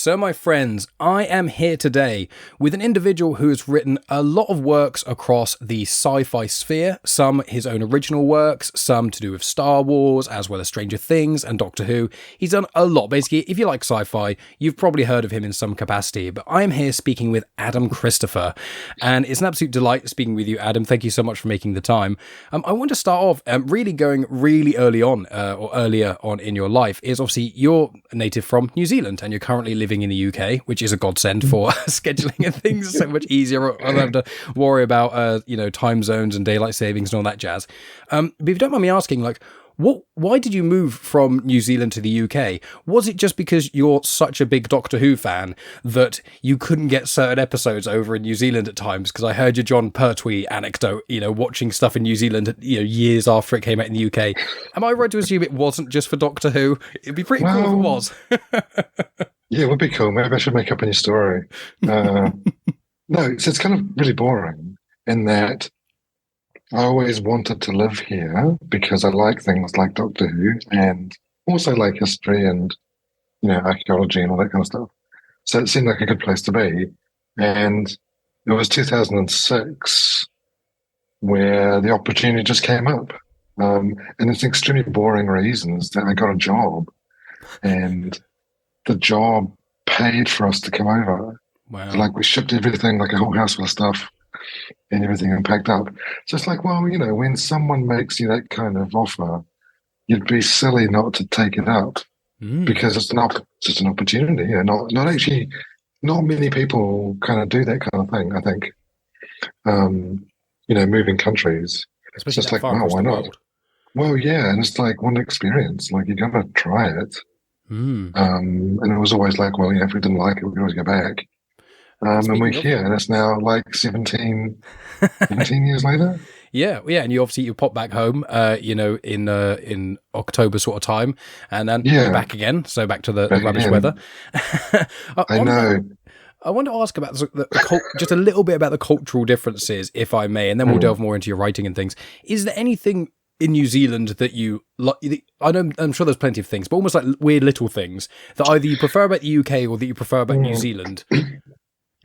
So, my friends, I am here today with an individual who has written a lot of works across the sci-fi sphere, some his own original works, some to do with Star Wars, as well as Stranger Things and Doctor Who. He's done a lot. Basically, if you like sci-fi, you've probably heard of him in some capacity, but I am here speaking with Adam Christopher, and it's an absolute delight speaking with you, Adam. Thank you so much for making the time. I want to start off really going really early on, or earlier on in your life, is obviously you're a native from New Zealand, and you're currently living in the UK, which is a godsend for scheduling and things. So much easier. I don't have to worry about time zones and daylight savings and all that jazz. But if you don't mind me asking, why did you move from New Zealand to the UK? Was it just because you're such a big Doctor Who fan that you couldn't get certain episodes over in New Zealand at times? Because I heard your John Pertwee anecdote, watching stuff in New Zealand, years after it came out in the UK. Am I right to assume it wasn't just for Doctor Who? It'd be pretty cool if it was. Yeah, it would be cool. Maybe I should make up a new story. No, it's kind of really boring in that I always wanted to live here because I like things like Doctor Who and also like history and, archaeology and all that kind of stuff. So it seemed like a good place to be. And it was 2006 where the opportunity just came up. And it's extremely boring reasons that I got a job and the job paid for us to come over. Wow. So, we shipped everything, like a whole house full of stuff and everything and packed up. So it's when someone makes you that kind of offer, you'd be silly not to take it up because it's just an opportunity. Not many people kind of do that kind of thing, I think. Moving countries. Especially it's just wow, why not? Well, yeah, and it's one experience. You got to try it. And it was always if we didn't like it, we could always go back. And we're here, and it's now 17 years later. Yeah, and you pop back home, in October sort of time, and then you're back again, so back to the rubbish weather. I know. I want to ask about just a little bit about the cultural differences, if I may, and then we'll delve more into your writing and things. Is there anything in New Zealand that you like? I'm sure there's plenty of things, but almost like weird little things that either you prefer about the UK or that you prefer about New Zealand.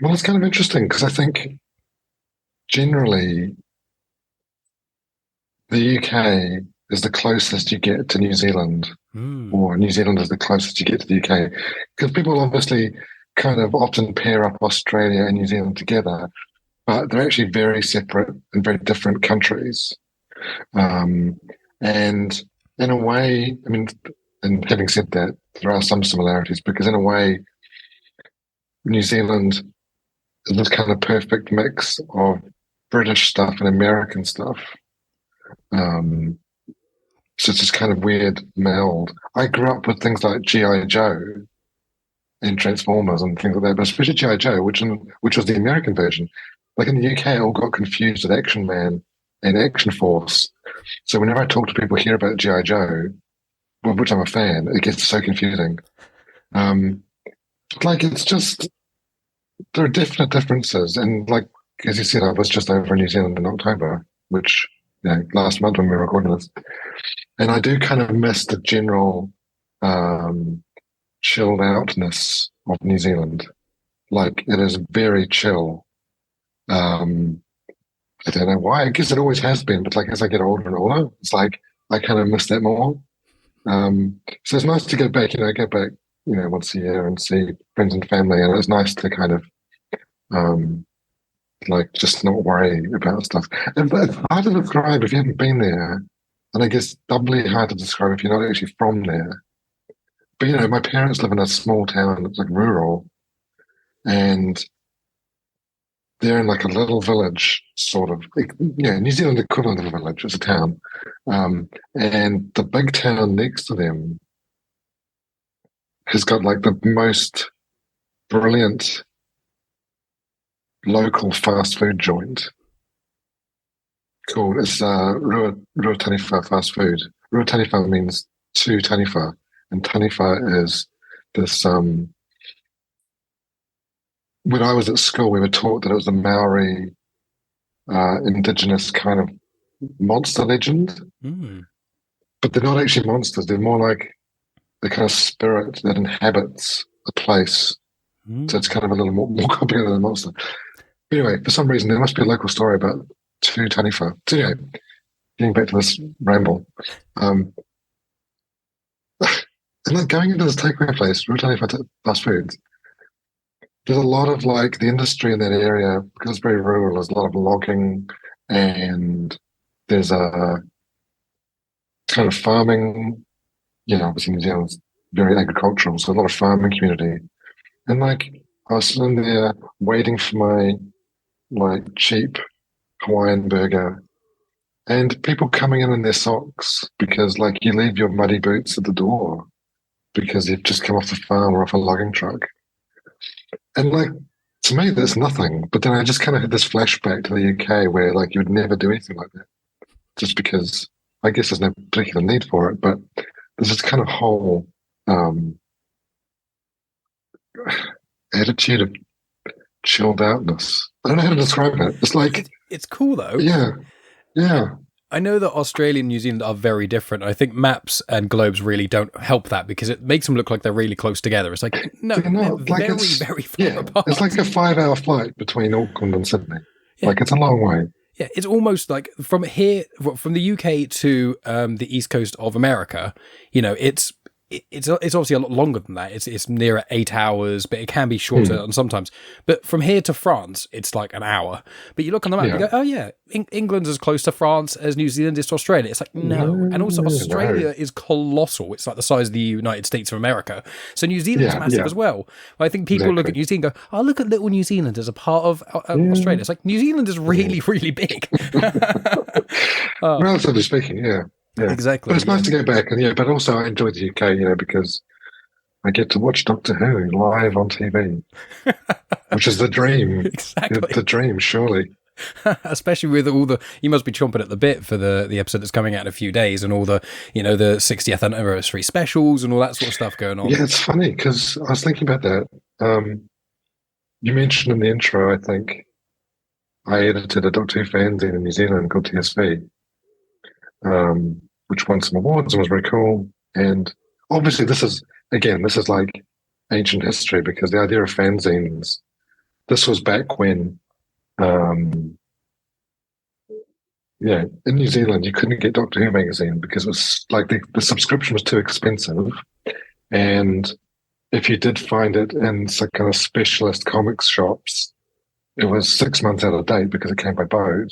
Well, it's kind of interesting because I think generally the UK is the closest you get to New Zealand, or New Zealand is the closest you get to the UK, because people obviously kind of often pair up Australia and New Zealand together, but they're actually very separate and very different countries. And in a way, and having said that, there are some similarities because in a way, New Zealand is this kind of perfect mix of British stuff and American stuff. So it's this kind of weird meld. I grew up with things like G.I. Joe and Transformers and things like that, but especially G.I. Joe, which was the American version. In the UK, it all got confused with Action Man and Action Force. So whenever I talk to people here about G.I. Joe, of which I'm a fan, it gets so confusing. It's just, there are definite differences. And as you said, I was just over in New Zealand in October, which, last month when we were recording this. And I do kind of miss the general chilled outness of New Zealand. It is very chill. I don't know why. I guess it always has been, but as I get older and older, it's I kind of miss that more. So it's nice to get back, once a year and see friends and family, and it's nice to kind of just not worry about stuff. It's hard to describe if you haven't been there, and I guess doubly hard to describe if you're not actually from there. But my parents live in a small town, it's rural, and they're in a little village, sort of. New Zealand equivalent of a village. It's a town. And the big town next to them has got the most brilliant local fast food joint called, it's Rua Taniwha fast food. Rua Taniwha means two Taniwha, and Taniwha is this when I was at school, we were taught that it was a Maori indigenous kind of monster legend. But they're not actually monsters. They're more like the kind of spirit that inhabits a place So it's kind of a little more complicated than Monster. But anyway, for some reason, there must be a local story about two Taniwha. So anyway, getting back to this ramble. And like going into this takeaway place, real Taniwha fast foods, there's a lot of like the industry in that area, because it's very rural, there's a lot of logging and there's a kind of farming, obviously New Zealand's very agricultural, so a lot of farming community. And like I was sitting there waiting for my like cheap Hawaiian burger and people coming in their socks because like you leave your muddy boots at the door because you've just come off the farm or off a logging truck. And like, to me, there's nothing. But then I just kind of had this flashback to the UK where like you would never do anything like that just because I guess there's no particular need for it. But there's this kind of whole attitude of chilled outness. I don't know how to describe it. It's like... It's cool, though. Yeah. I know that Australia and New Zealand are very different. I think maps and globes really don't help that because it makes them look like they're really close together. It's like, no, they're like very far apart. It's like a 5-hour flight between Auckland and Sydney. Yeah. Like, it's a long way. Yeah, it's almost like from the UK to the east coast of America, it's obviously a lot longer than that. It's near 8 hours, but it can be shorter sometimes. But from here to France, it's like an hour. But you look on the map, you go, oh yeah, England's as close to France as New Zealand is to Australia. It's like, no. And also Australia is colossal. It's like the size of the United States of America. So New Zealand's massive as well. I think people look at New Zealand and go, oh, look at little New Zealand as a part of Australia. It's like, New Zealand is really, really big. Relatively speaking, yeah. Yeah, exactly. But it's nice to go back, and but also I enjoy the UK, because I get to watch Doctor Who live on TV, which is the dream. Exactly, the dream, surely. Especially with all you must be chomping at the bit for the episode that's coming out in a few days, and all the the 60th anniversary specials and all that sort of stuff going on. Yeah, it's funny because I was thinking about that. You mentioned in the intro, I think I edited a Doctor Who fanzine in New Zealand called TSV. Which won some awards and was very cool. And obviously this is like ancient history because the idea of fanzines, this was back when, in New Zealand, you couldn't get Doctor Who magazine because it was like the subscription was too expensive. And if you did find it in some kind of specialist comics shops, it was 6 months out of date because it came by boat.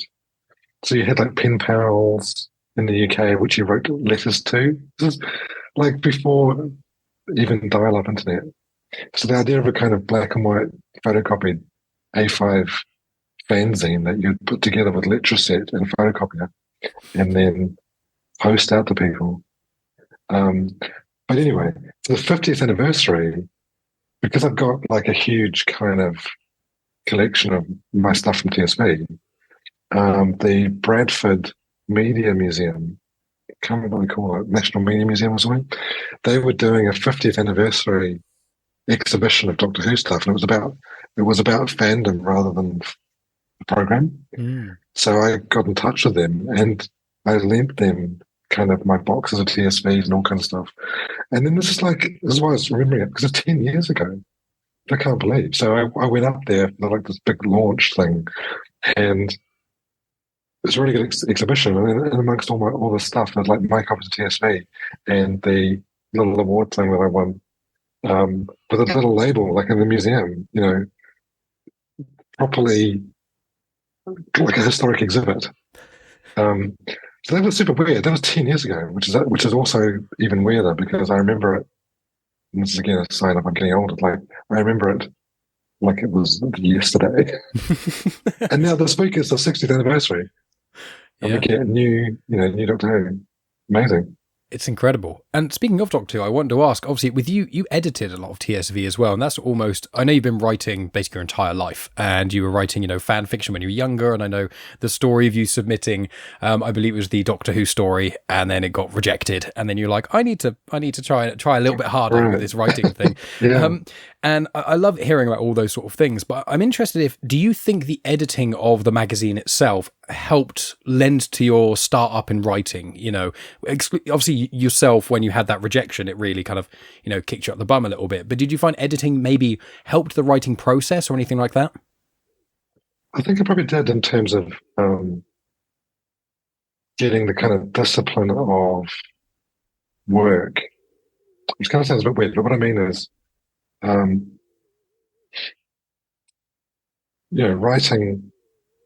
So you had like pen pals in the UK, which you wrote letters to. This is like before even dial-up internet. So the idea of a kind of black and white photocopied A5 fanzine that you'd put together with letraset and photocopier and then post out to people. But anyway, for the 50th anniversary, because I've got like a huge kind of collection of my stuff from TSV, the Bradford Media Museum, I can't remember what they call it, National Media Museum or something, they were doing a 50th anniversary exhibition of Doctor Who stuff, and it was about fandom rather than the program. So I got in touch with them and I lent them kind of my boxes of TSVs and all kinds of stuff. And then this is why I was remembering it, because it's 10 years ago. I can't believe. So I went up there for like this big launch thing, and it's a really good exhibition, and amongst all the stuff, there's like my copies of TSV and the little award thing that I won, with a little label, like in the museum, properly like a historic exhibit. So that was super weird. That was 10 years ago, which is also even weirder because I remember it. And this is again a sign of I'm getting older. Like I remember it like it was yesterday. And now this week is the 60th anniversary. And we get new Doctor Who. Amazing. It's incredible. And speaking of Doctor Who, I wanted to ask, obviously, with you edited a lot of TSV as well, and that's almost, I know you've been writing basically your entire life, and you were writing, fan fiction when you were younger, and I know the story of you submitting, I believe it was the Doctor Who story, and then it got rejected, and then you're like, I need to try a little bit harder with this writing thing. And I love hearing about all those sort of things, but I'm interested do you think the editing of the magazine itself helped lend to your start up in writing? You know, obviously yourself, when you had that rejection, it really kind of, you know, kicked you up the bum a little bit. But did you find editing maybe helped the writing process or anything like that? I think it probably did in terms of getting the kind of discipline of work, which kind of sounds a bit weird, but what I mean is, um, writing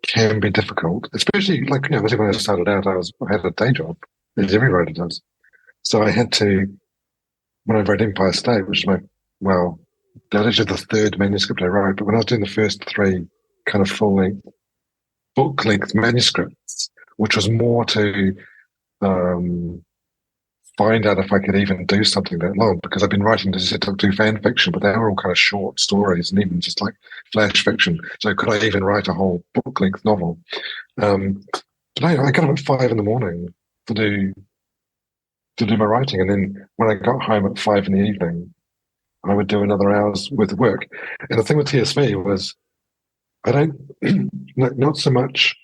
can be difficult, especially like, obviously when I started out, I had a day job, as every writer does. So I had to, when I wrote Empire State, which is that was actually the third manuscript I wrote, but when I was doing the first three kind of book length manuscripts, which was more to um, find out if I could even do something that long, because I've been writing to do fan fiction, but they were all kind of short stories and even just like flash fiction. So could I even write a whole book length novel? But I got up at 5 a.m. to do my writing, and then when I got home at 5 p.m, I would do another hour's worth of work. And the thing with TSV was I don't not so much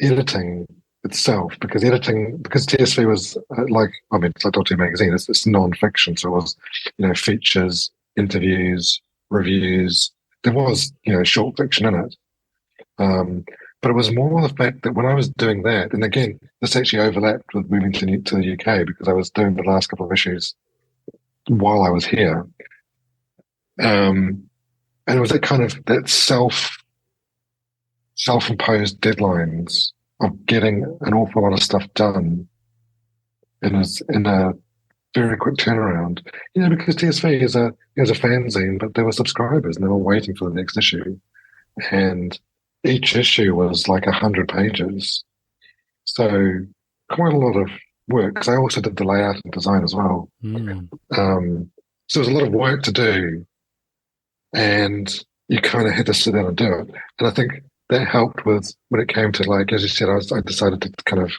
editing itself, because TSV was it's like Doctor Who magazine. It's non-fiction, so it was features, interviews, reviews. There was short fiction in it, but it was more the fact that when I was doing that, and again this actually overlapped with moving to the UK, because I was doing the last couple of issues while I was here, and it was that kind of that self-imposed deadlines of getting an awful lot of stuff done in a very quick turnaround. Because TSV is a fanzine, but there were subscribers and they were waiting for the next issue, and each issue was like 100 pages, so quite a lot of work. Because I also did the layout and design as well, so there was a lot of work to do, and you kind of had to sit down and do it. And I think that helped with when it came to, like, as you said, I decided to kind of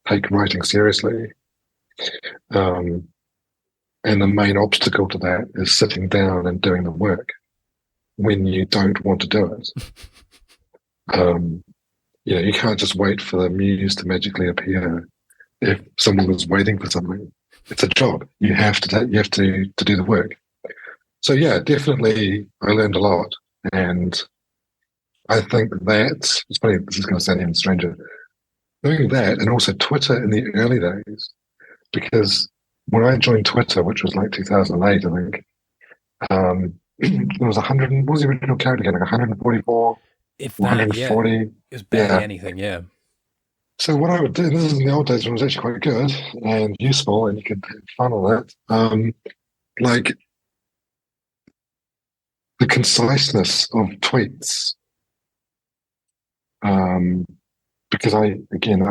take writing seriously. And the main obstacle to that is sitting down and doing the work when you don't want to do it. You can't just wait for the muse to magically appear if someone was waiting for something. It's a job. You have to do the work. So yeah, definitely I learned a lot. And I think that, it's funny, this is going to sound even stranger, doing that, and also Twitter in the early days, because when I joined Twitter, which was like 2008, I think, there was 100, what was the original count again, like 144, if that, 140? Yeah. It was barely anything, yeah. So what I would do, this is in the old days when it was actually quite good and useful, and you could have fun on that, like the conciseness of tweets, because I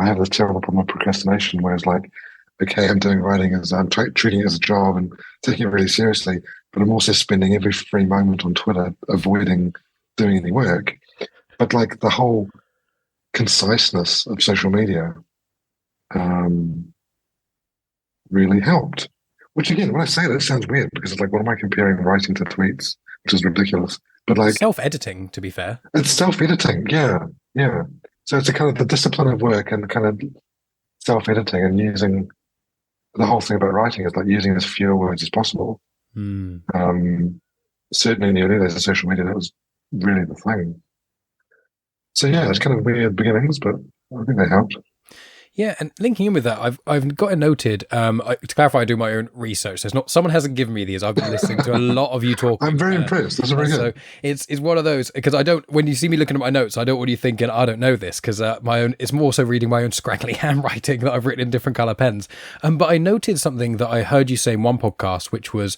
have this terrible problem of procrastination, where it's like, okay, I'm doing writing as I'm treating it as a job and taking it really seriously, but I'm also spending every free moment on Twitter avoiding doing any work. But like the whole conciseness of social media really helped. Which again, when I say that, it sounds weird, because it's like, what am I comparing writing to tweets? Which is ridiculous. But like self-editing, to be fair. It's self-editing, yeah. So it's a kind of the discipline of work and kind of self-editing, and using the whole thing about writing is like using as few words as possible. Certainly in the early days of social media, that was really the thing. So yeah, it's kind of weird beginnings, but I think they helped. Yeah, and linking in with that, I've got it noted. To clarify, I do my own research. Someone hasn't given me these. I've been listening to a lot of you talk. I'm very impressed. That's very good. So it's one of those, because I don't. When you see me looking at my notes, I don't want you thinking I don't know this, because it's more so reading my own scraggly handwriting that I've written in different color pens. But I noted something that I heard you say in one podcast, which was,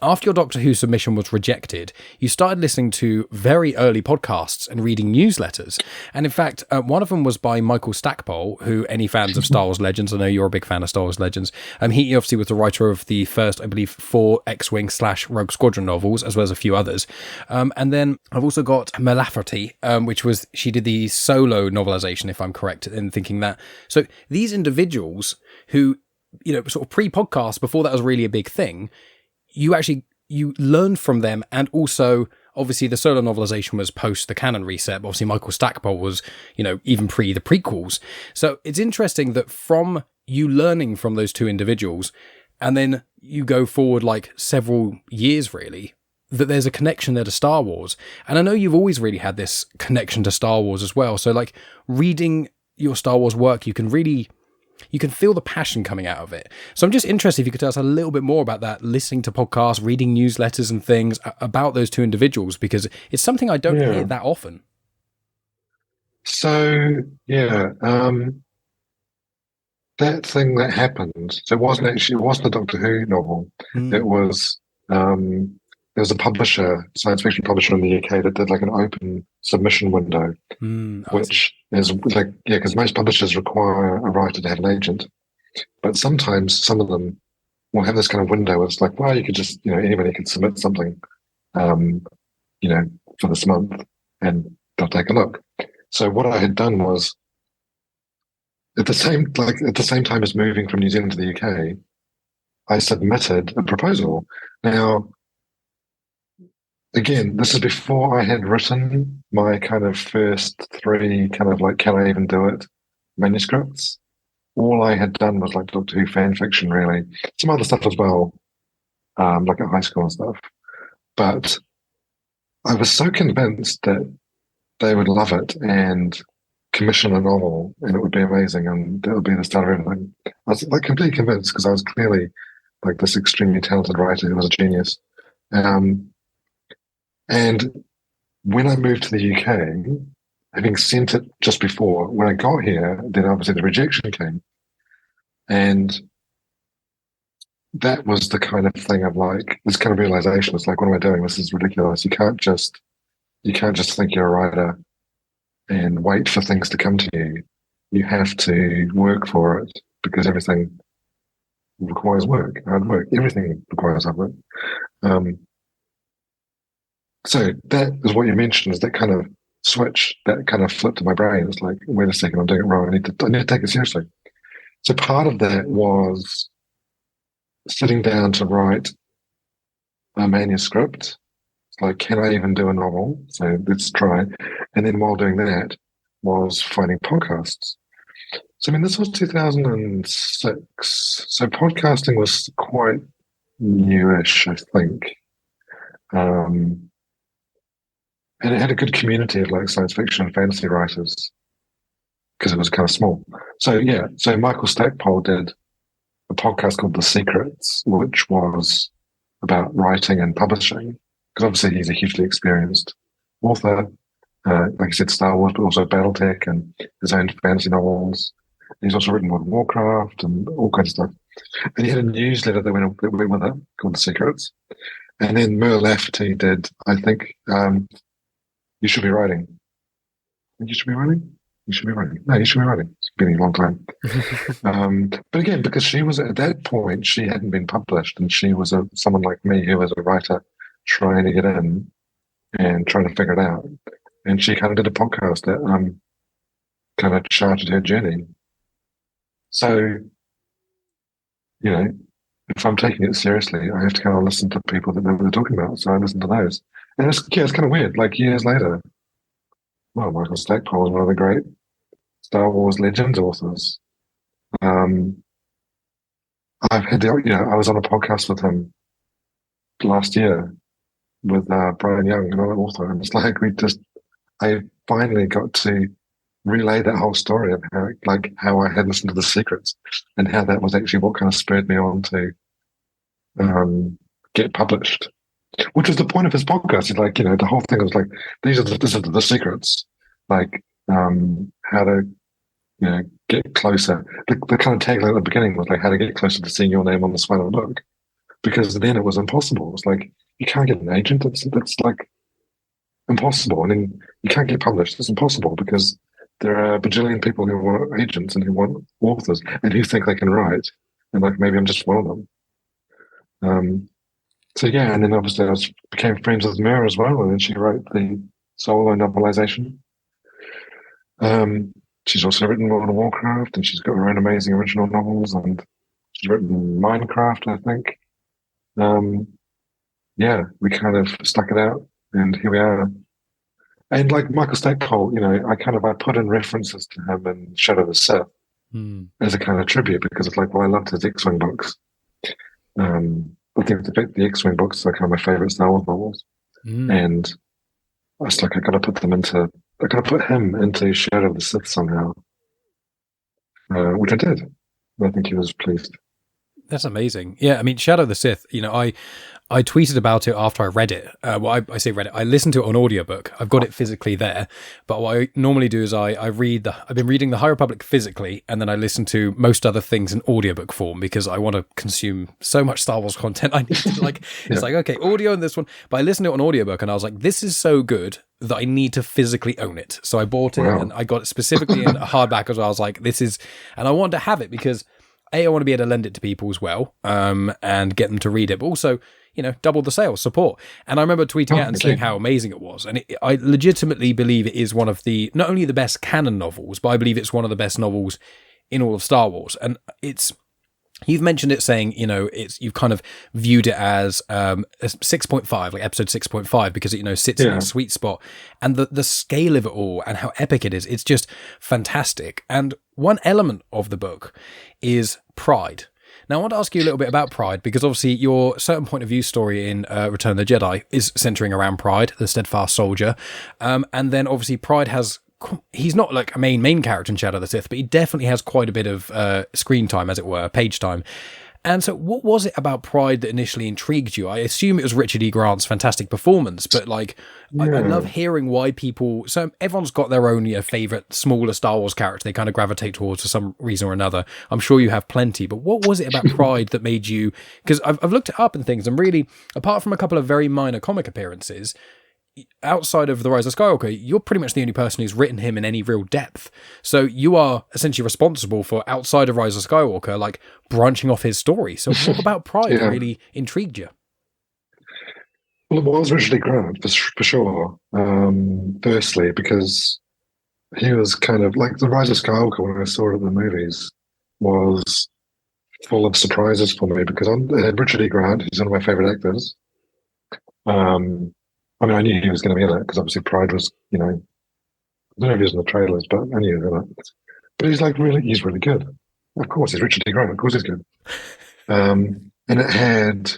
after your Doctor Who submission was rejected, you started listening to very early podcasts and reading newsletters. And in fact, one of them was by Michael Stackpole, who, any fans of Star Wars Legends, I know you're a big fan of Star Wars Legends, he obviously was the writer of the first, I believe, 4 X-Wing / Rogue Squadron novels, as well as a few others. And then I've also got Laffety, she did the solo novelization, if I'm correct in thinking that. So these individuals who, sort of pre-podcast, before that was really a big thing, you learned from them, and also obviously the solo novelization was post the canon reset, but obviously Michael Stackpole was, even pre the prequels. So it's interesting that from you learning from those two individuals, and then you go forward like several years really, that there's a connection there to Star Wars. And I know you've always really had this connection to Star Wars as well. So like reading your Star Wars work, you can feel the passion coming out of it. So I'm just interested if you could tell us a little bit more about that, listening to podcasts, reading newsletters and things about those two individuals, because it's something I don't hear that often. So, that thing that happened, so it wasn't a Doctor Who novel. It was, there was a publisher, science fiction publisher in the UK that did like an open submission window, which is like, because most publishers require a writer to have an agent. But sometimes some of them will have this kind of window where it's like, well, you could just, anybody could submit something, for this month and they'll take a look. So what I had done was, at the same time as moving from New Zealand to the UK, I submitted a proposal. Now, again, this is before I had written my kind of first three kind of like, can I even do it manuscripts. All I had done was like Doctor Who fan fiction, really. Some other stuff as well, like at high school and stuff. But I was so convinced that they would love it and commission a novel and it would be amazing and it would be the start of everything. I was like completely convinced because I was clearly like this extremely talented writer who was a genius. And when I moved to the UK, having sent it just before, when I got here, then obviously the rejection came. And that was the kind of thing of like, this kind of realization. It's like, what am I doing? This is ridiculous. You can't just think you're a writer and wait for things to come to you. You have to work for it because everything requires work, hard work. Everything requires hard work. So that is what you mentioned, is that kind of switch, that kind of flipped in my brain. It's like, wait a second, I'm doing it wrong. I need to take it seriously. So part of that was sitting down to write a manuscript. It's like, can I even do a novel? So let's try. And then while doing that was finding podcasts. So, I mean, this was 2006. So podcasting was quite newish, I think. And it had a good community of like science fiction and fantasy writers because it was kind of small. So, so Michael Stackpole did a podcast called The Secrets, which was about writing and publishing, because obviously he's a hugely experienced author, like I said, Star Wars, but also BattleTech and his own fantasy novels. He's also written World of Warcraft and all kinds of stuff. And he had a newsletter that went with it called The Secrets. And then Laffety did, I think, You Should Be Writing. You should be writing? You should be writing. No, you should be writing. It's been a long time. But again, because she was at that point, she hadn't been published, and she was someone like me who was a writer trying to get in and trying to figure it out. And she kind of did a podcast that kind of charted her journey. So, if I'm taking it seriously, I have to kind of listen to people that know what they're talking about. So I listen to those. And it's kind of weird. Like years later, well, Michael Stackpole is one of the great Star Wars Legends authors. I've had I was on a podcast with him last year with Brian Young, another author, and it's like I finally got to relay that whole story of how I had listened to The Secrets and how that was actually what kind of spurred me on to get published, which was the point of his podcast. It's like, the whole thing was like, this is the secrets, like how to, get closer. The kind of tagline at the beginning was like, how to get closer to seeing your name on the spine of a book, because then it was impossible. It's like, you can't get an agent. That's like impossible. And then you can't get published. It's impossible because there are a bajillion people who want agents and who want authors and who think they can write. And like, maybe I'm just one of them. So yeah, and then obviously I became friends with Mira as well, and then she wrote the solo novelization. She's also written World of Warcraft, and she's got her own amazing original novels, and she's written Minecraft, I think. Yeah, we kind of stuck it out and here we are. And like Michael Stackpole, I put in references to him in Shadow of the Sith as a kind of tribute because it's like, well, I loved his X-Wing books. I think the X-Wing books are kind of my favorite Star Wars novels, and I was like, I got to put him into Shadow of the Sith somehow, which I did. I think he was pleased. That's amazing. Yeah, I mean, Shadow of the Sith, I tweeted about it after I read it. I say read it. I listened to it on audiobook. I've got it physically there. But what I normally do is I've been reading The High Republic physically, and then I listen to most other things in audiobook form because I want to consume so much Star Wars content. I need to it's like, okay, audio and this one. But I listened to it on audiobook and I was like, this is so good that I need to physically own it. So I bought it and I got it specifically in a hardback as well. I was like, and I wanted to have it because I want to be able to lend it to people as well, and get them to read it, but also, double the sales support. And I remember tweeting out and saying how amazing it was. And I legitimately believe it is one of not only the best canon novels, but I believe it's one of the best novels in all of Star Wars. And you've mentioned it saying, you've kind of viewed it as a 6.5, like episode 6.5, because it, sits in a sweet spot. And the scale of it all and how epic it is, it's just fantastic. And one element of the book is Pryde. Now, I want to ask you a little bit about Pryde, because obviously your certain point of view story in Return of the Jedi is centering around Pryde, the steadfast soldier. And then obviously Pryde he's not like a main character in Shadow of the Sith, but he definitely has quite a bit of screen time, as it were, page time. And so what was it about Pryde that initially intrigued you? I assume it was Richard E. Grant's fantastic performance, but I love hearing why people... So everyone's got their own favourite smaller Star Wars character they kind of gravitate towards for some reason or another. I'm sure you have plenty, but what was it about Pryde that made you... Because I've looked it up and things, and really, apart from a couple of very minor comic appearances... outside of The Rise of Skywalker, you're pretty much the only person who's written him in any real depth. So you are essentially responsible for, outside of Rise of Skywalker, like branching off his story. So what about Pryde really intrigued you? Well, it was Richard E. Grant, for sure. Firstly, because he was kind of like The Rise of Skywalker, when I saw it at the movies, was full of surprises for me because Richard E. Grant, who's one of my favorite actors, I knew he was going to be in it because obviously Pryde was, I don't know if he was in the trailers, but I knew he was in it. But he's really good. Of course, he's Richard E. Grant. Of course, he's good. And it had,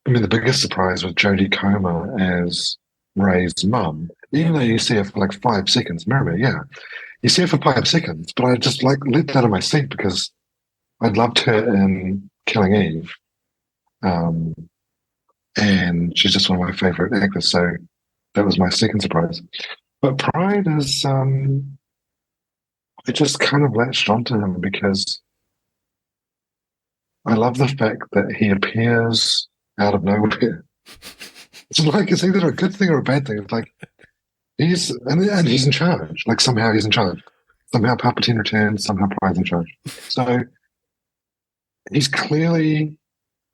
the biggest surprise was Jodie Comer as Rey's mum. Even though you see her for like 5 seconds, remember, you see her for 5 seconds, but I just leapt out of my seat because I loved her in Killing Eve. And she's just one of my favorite actors, so that was my second surprise. But Pryde is, I just kind of latched onto him because I love the fact that he appears out of nowhere. It's either a good thing or a bad thing. It's like he's in charge. Like somehow he's in charge. Somehow Palpatine returns. Somehow Pryde's in charge. So he's clearly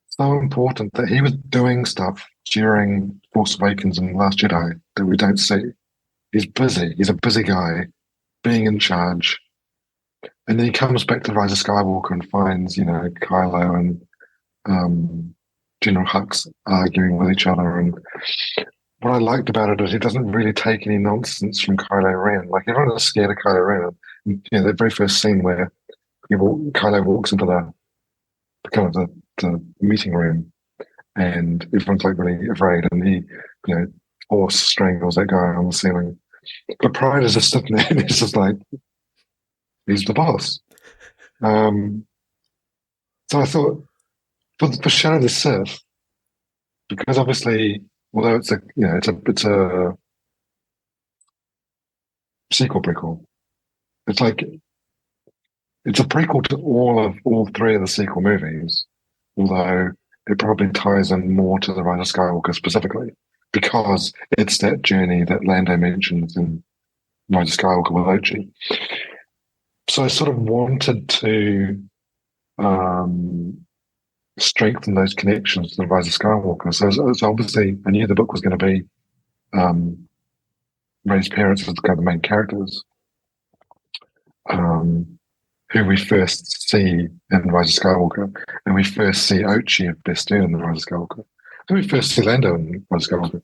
so important that he was doing stuff during Force Awakens and Last Jedi that we don't see. He's busy. He's a busy guy, being in charge. And then he comes back to Rise of Skywalker and finds, Kylo and General Hux arguing with each other. And what I liked about it is he doesn't really take any nonsense from Kylo Ren. Like, everyone is scared of Kylo Ren. And, the very first scene where Kylo walks into the meeting room, and everyone's really afraid, and he, force strangles that guy on the ceiling. But Pryde is just sitting there, and he's just like, he's the boss. So I thought, for Shadow of the Sith, because obviously, although it's a sequel prequel, it's a prequel to all 3 of the sequel movies, although it probably ties in more to The Rise of Skywalker specifically, because it's that journey that Lando mentions in Rise of Skywalker with Ochi. So I sort of wanted to strengthen those connections to The Rise of Skywalker. So obviously I knew the book was going to be Rey's parents as the main characters, who we first see in Rise of Skywalker, and we first see Ochi of Bestoon in The Rise of Skywalker, and we first see Lando in Rise of Skywalker.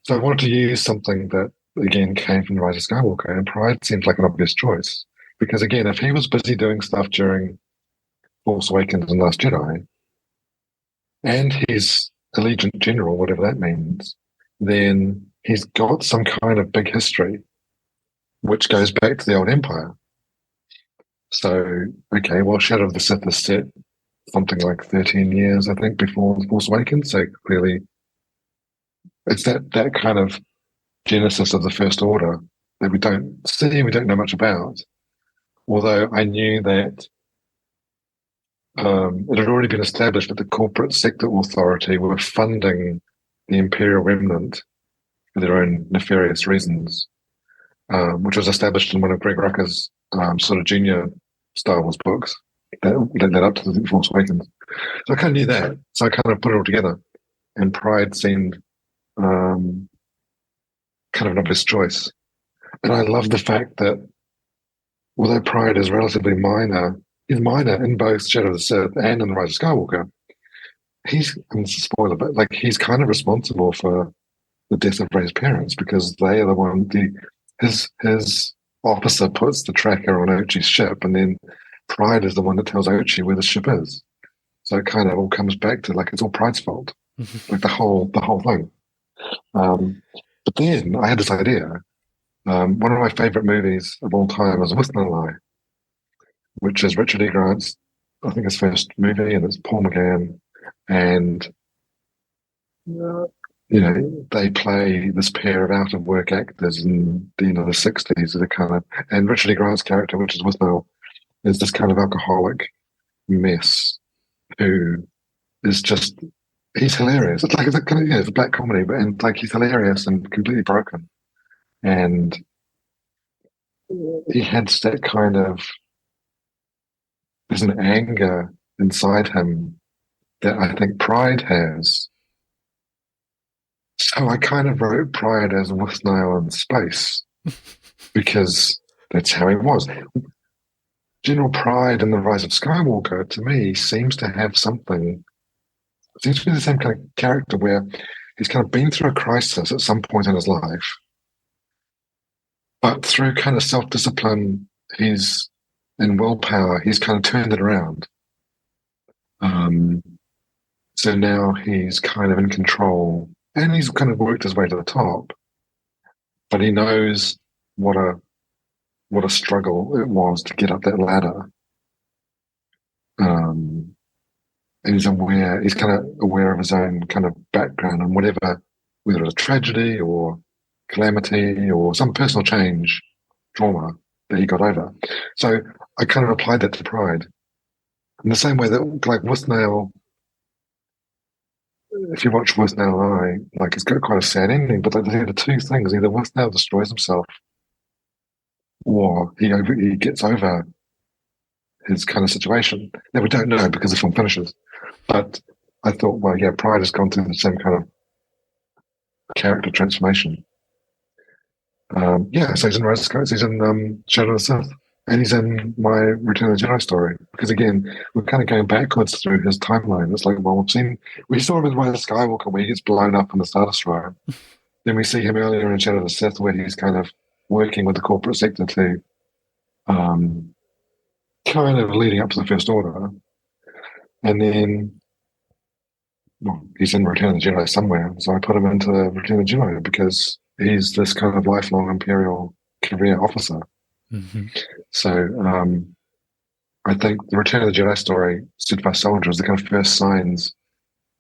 So I wanted to use something that, again, came from the Rise of Skywalker, and Pride seemed like an obvious choice. Because, again, if he was busy doing stuff during Force Awakens and Last Jedi, and he's Allegiant General, whatever that means, then he's got some kind of big history, which goes back to the old Empire. So, okay, well, Shadow of the Sith is set something like 13 years, I think, before The Force Awakens. So clearly, it's that kind of genesis of the First Order that we don't see, we don't know much about. Although I knew that it had already been established that the corporate sector authority were funding the Imperial Remnant for their own nefarious reasons, which was established in one of Greg Rucka's sort of junior Star Wars books that led up to The Force Awakens. So I kind of knew that. So I kind of put it all together. And Pryde seemed kind of an obvious choice. And I love the fact that although Pryde is relatively minor, he's minor in both Shadow of the Sith and in The Rise of Skywalker. He's, I mean, it's a spoiler, but like he's kind of responsible for the death of Rey's parents because they are the one, his officer puts the tracker on Ochi's ship, and then Pryde is the one that tells Ochi where the ship is. So it kind of all comes back to like it's all Pryde's fault, like the whole thing. But then I had this idea. One of my favorite movies of all time is With No Lie, which is Richard E. Grant's, I think, his first movie, and it's Paul McGann, and they play this pair of out of work actors in the '60s that are kind of, and Richard E. Grant's character, which is With No, is this kind of alcoholic mess who is just, he's hilarious. It's like it's a kind of, it's a black comedy, but and like he's hilarious and completely broken, and he had that kind of, there's an anger inside him that I think Pryde has. So I kind of wrote Pryde as Withnail in space because that's how he was. General Pryde in The Rise of Skywalker, to me, seems to have something, seems to be the same kind of character where he's kind of been through a crisis at some point in his life, but through kind of self-discipline, and willpower, he's kind of turned it around. So now he's kind of in control, and he's kind of worked his way to the top, but he knows what a struggle it was to get up that ladder. And he's kind of aware of his own kind of background and whatever, whether it's a tragedy or calamity or some personal change, trauma that he got over. So I kind of applied that to Pryde. In the same way that, like, Withnail, if you watch Withnail, like, it's got quite a sad ending, but like, the two things, either Withnail destroys himself or he gets over his kind of situation. Now, we don't know because the film finishes. But I thought, well, yeah, Pryde has gone through the same kind of character transformation. So he's in Rise of Skywalker, he's in Shadow of the Sith, and he's in my Return of the Jedi story. Because again, we're kind of going backwards through his timeline. It's like, well, we saw him in Rise of Skywalker where he gets blown up in the Star Destroyer. Then we see him earlier in Shadow of the Sith where he's kind of working with the corporate sector to kind of leading up to the First Order. And then, well, he's in Return of the Jedi somewhere, so I put him into Return of the Jedi because he's this kind of lifelong Imperial career officer. Mm-hmm. So I think the Return of the Jedi story, Steadfast Soldier, is the kind of first signs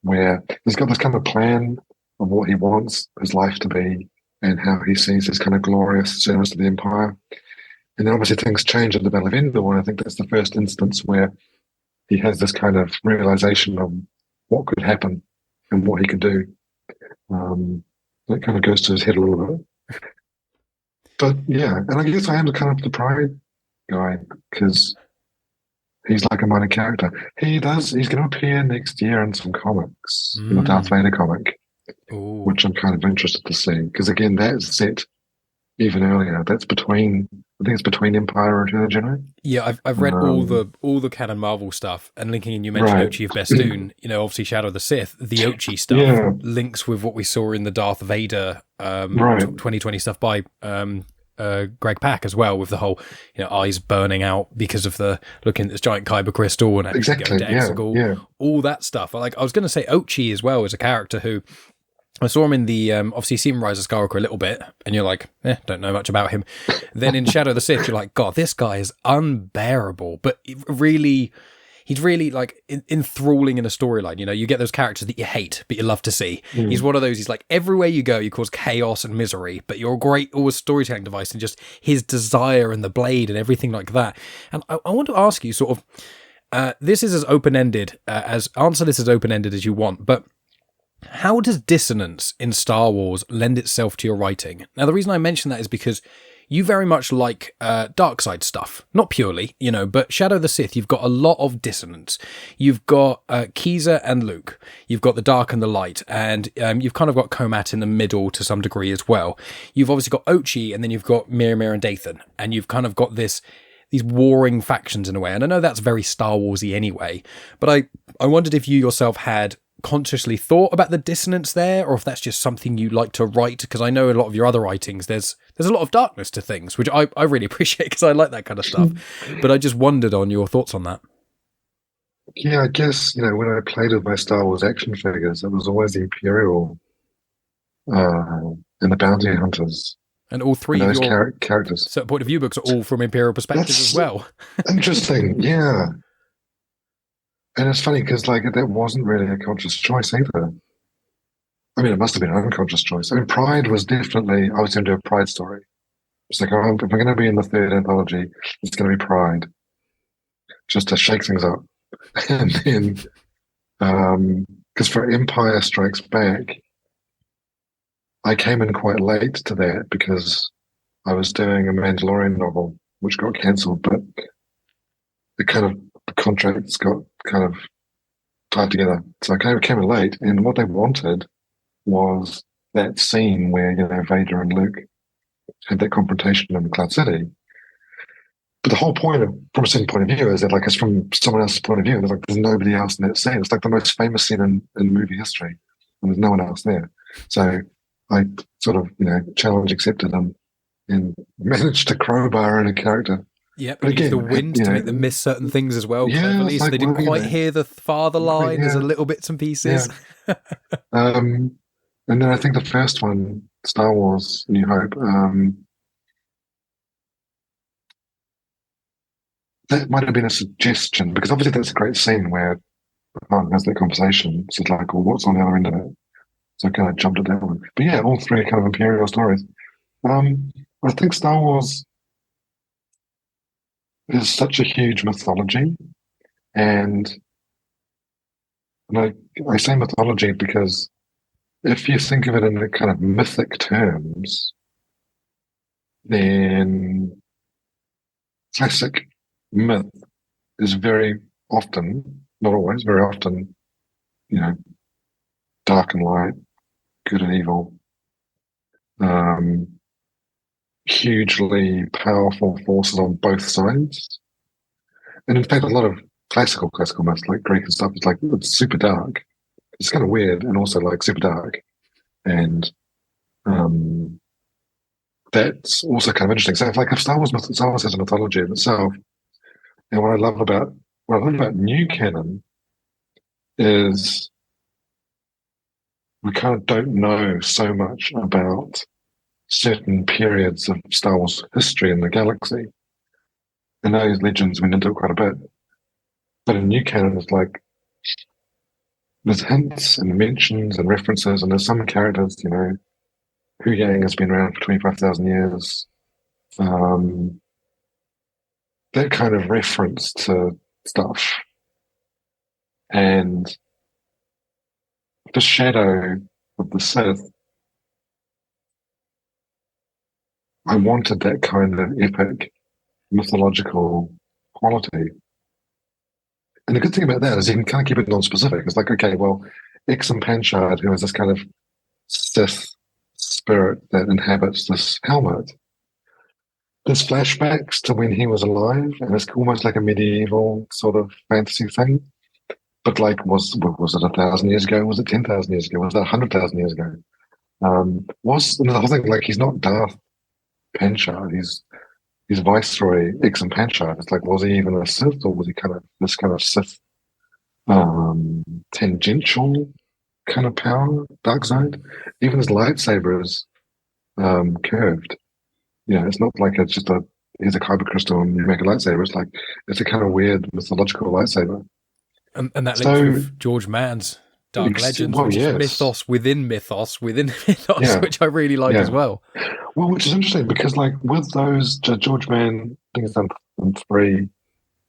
where he's got this kind of plan of what he wants his life to be and how he sees his kind of glorious service to the Empire. And then obviously things change at the Battle of Endor, and I think that's the first instance where he has this kind of realization of what could happen and what he could do. That kind of goes to his head a little bit. But yeah, and I guess I am the kind of the Pryde guy because he's like a minor character. He's going to appear next year in some comics, in the Darth Vader comic, which I'm kind of interested to see because again, that's set even earlier. That's between I think it's between Empire and Return of the Jedi. Yeah, I've read all the canon Marvel stuff, and linking in, you mentioned Right. Ochi of Bestoon, obviously Shadow of the Sith, the Ochi stuff Yeah. links with what we saw in the Darth Vader Right. 2020 stuff by Greg Pak as well, with the whole eyes burning out because of the looking at this giant kyber crystal and actually going Exactly. to Yeah. Exegol, Yeah. all that stuff. Like I was going to say, Ochi as well is a character who I saw him in the obviously seen Rise of Skywalker a little bit, and you're like, don't know much about him. Then in Shadow of the Sith, you're like, God, this guy is unbearable. But he's really like enthralling in a storyline. You get those characters that you hate, but you love to see. He's one of those. He's like, everywhere you go, you cause chaos and misery, but you're a great always storytelling device, and just his desire and the blade and everything like that. And I want to ask you, sort of, this is as open ended answer this as open ended as you want, but how does dissonance in Star Wars lend itself to your writing? Now, the reason I mention that is because you very much like dark side stuff. Not purely, but Shadow of the Sith, you've got a lot of dissonance. You've got Kiza and Luke. You've got the dark and the light. And you've kind of got Komat in the middle to some degree as well. You've obviously got Ochi, and then you've got Miramir and Dathan. And you've kind of got these warring factions in a way. And I know that's very Star Warsy anyway. But I wondered if you yourself had consciously thought about the dissonance there, or if that's just something you like to write, because I know a lot of your other writings there's a lot of darkness to things, which I really appreciate, because I like that kind of stuff. But I just wondered on your thoughts on that. Yeah, I guess, when I played with my Star Wars action figures, it was always the Imperial and the Bounty Hunters. And all three And of those your characters. certain point of view books are all from Imperial perspectives as well. Interesting, yeah. And it's funny because that wasn't really a conscious choice either. I mean, it must have been an unconscious choice. I mean, Pride was definitely, I was going to do a Pride story. It's like, oh, if we're going to be in the third anthology, it's going to be Pride, just to shake things up. And then, because for Empire Strikes Back, I came in quite late to that because I was doing a Mandalorian novel, which got cancelled, but the contracts got kind of tied together. So I came in late, and what they wanted was that scene where, Vader and Luke had that confrontation in the Cloud City. But the whole point from a certain point of view is that, it's from someone else's point of view. There's nobody else in that scene. It's like the most famous scene in movie history, and there's no one else there. So I sort of, challenge accepted and managed to crowbar in a character. Yep, but again, the wind to make them miss certain things as well. Cleverly, so they didn't quite hear the father line. There's a little bits and pieces. Yeah. And then I think the first one, Star Wars: New Hope, that might have been a suggestion, because obviously that's a great scene where Han has that conversation. So it's like, well, what's on the other end of it? So I kind of jumped at that one. But yeah, all three are kind of Imperial stories. I think Star Wars is such a huge mythology, and I say mythology because if you think of it in the kind of mythic terms, then classic myth is very often, not always, very often, dark and light, good and evil, hugely powerful forces on both sides. And in fact, a lot of classical myths, like Greek and stuff, it's super dark. It's kind of weird and also super dark. And that's also kind of interesting. So if Star Wars has a mythology in itself, and what I love about new canon is we kind of don't know so much about certain periods of Star Wars history in the galaxy. And those legends went into it quite a bit. But in new canon, it's there's hints and mentions and references, and there's some characters, Hu Yang has been around for 25,000 years. That kind of reference to stuff. And the Shadow of the Sith, I wanted that kind of epic mythological quality. And the good thing about that is you can kind of keep it non-specific. It's like, okay, well, Exum Panchard, who is this kind of Sith spirit that inhabits this helmet, there's flashbacks to when he was alive, and it's almost like a medieval sort of fantasy thing. But like, was it 1,000 years ago? Was it 10,000 years ago? Was that 100,000 years ago? Was and the whole thing like he's not Darth Panchard? He's Viceroy Exum Panchard. It's like, was he even a Sith, or was he kind of this kind of Sith um, tangential kind of power, dark side? Even his lightsaber is curved. It's not like it's just here's a kyber crystal and you make a lightsaber. It's like it's a kind of weird mythological lightsaber. And that links So, with George Mann's Dark Legends, well, which is yes, mythos within mythos within mythos, yeah, which I really like yeah. as well. Well, which is interesting because, like, with those George Mann, I think it's done three.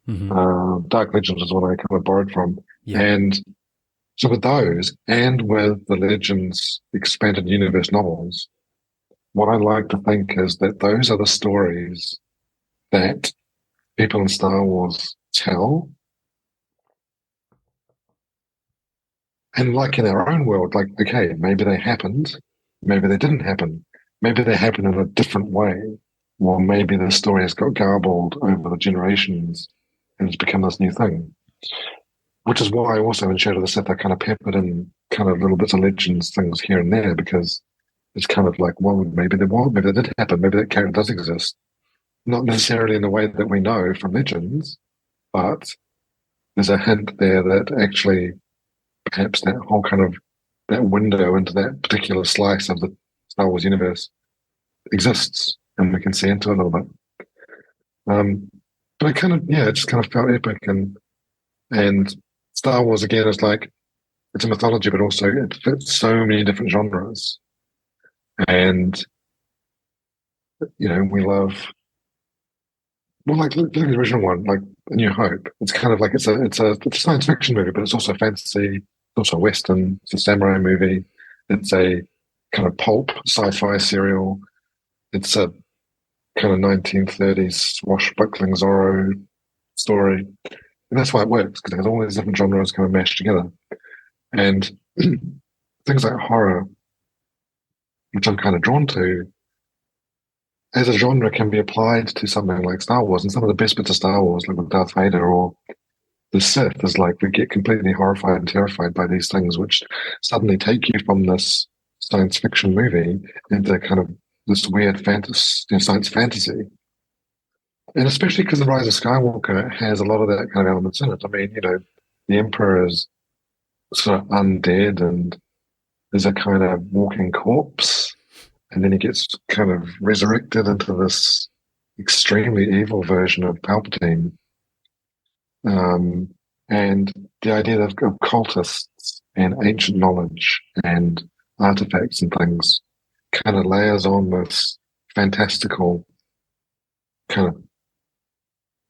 Hmm. Dark Legends is what I kind of borrowed from, Yeah. and so with those, and with the Legends expanded universe novels, what I like to think is that those are the stories that people in Star Wars tell. And like in our own world, like, okay, maybe they happened, maybe they didn't happen, maybe they happened in a different way, or maybe the story has got garbled over the generations and it's become this new thing. Which is why also in Shadow of the Sith, I kind of peppered in kind of little bits of legends things here and there because it's kind of like, well, maybe there was, maybe that did happen, maybe that character does exist. Not necessarily in the way that we know from legends, but there's a hint there that actually perhaps that whole kind of that window into that particular slice of the Star Wars universe exists, and we can see into it a little bit. But it just kind of felt epic, and Star Wars again is like it's a mythology, but also it fits so many different genres, and we love. Well, like look at the original one, like A New Hope. It's kind of like it's a science fiction movie, but it's also fantasy. It's also a western. It's a samurai movie. It's a kind of pulp sci-fi serial. It's a kind of 1930s swashbuckling Zorro story, and that's why it works because it has all these different genres kind of mashed together. And things like horror, which I'm kind of drawn to, as a genre can be applied to something like Star Wars. And some of the best bits of Star Wars, like with Darth Vader or the Sith, is like we get completely horrified and terrified by these things, which suddenly take you from this science fiction movie into kind of this weird science fantasy. And especially because The Rise of Skywalker has a lot of that kind of elements in it. I mean, the Emperor is sort of undead and is a kind of walking corpse. And then he gets kind of resurrected into this extremely evil version of Palpatine. And the idea of cultists and ancient knowledge and artifacts and things kind of layers on this fantastical kind of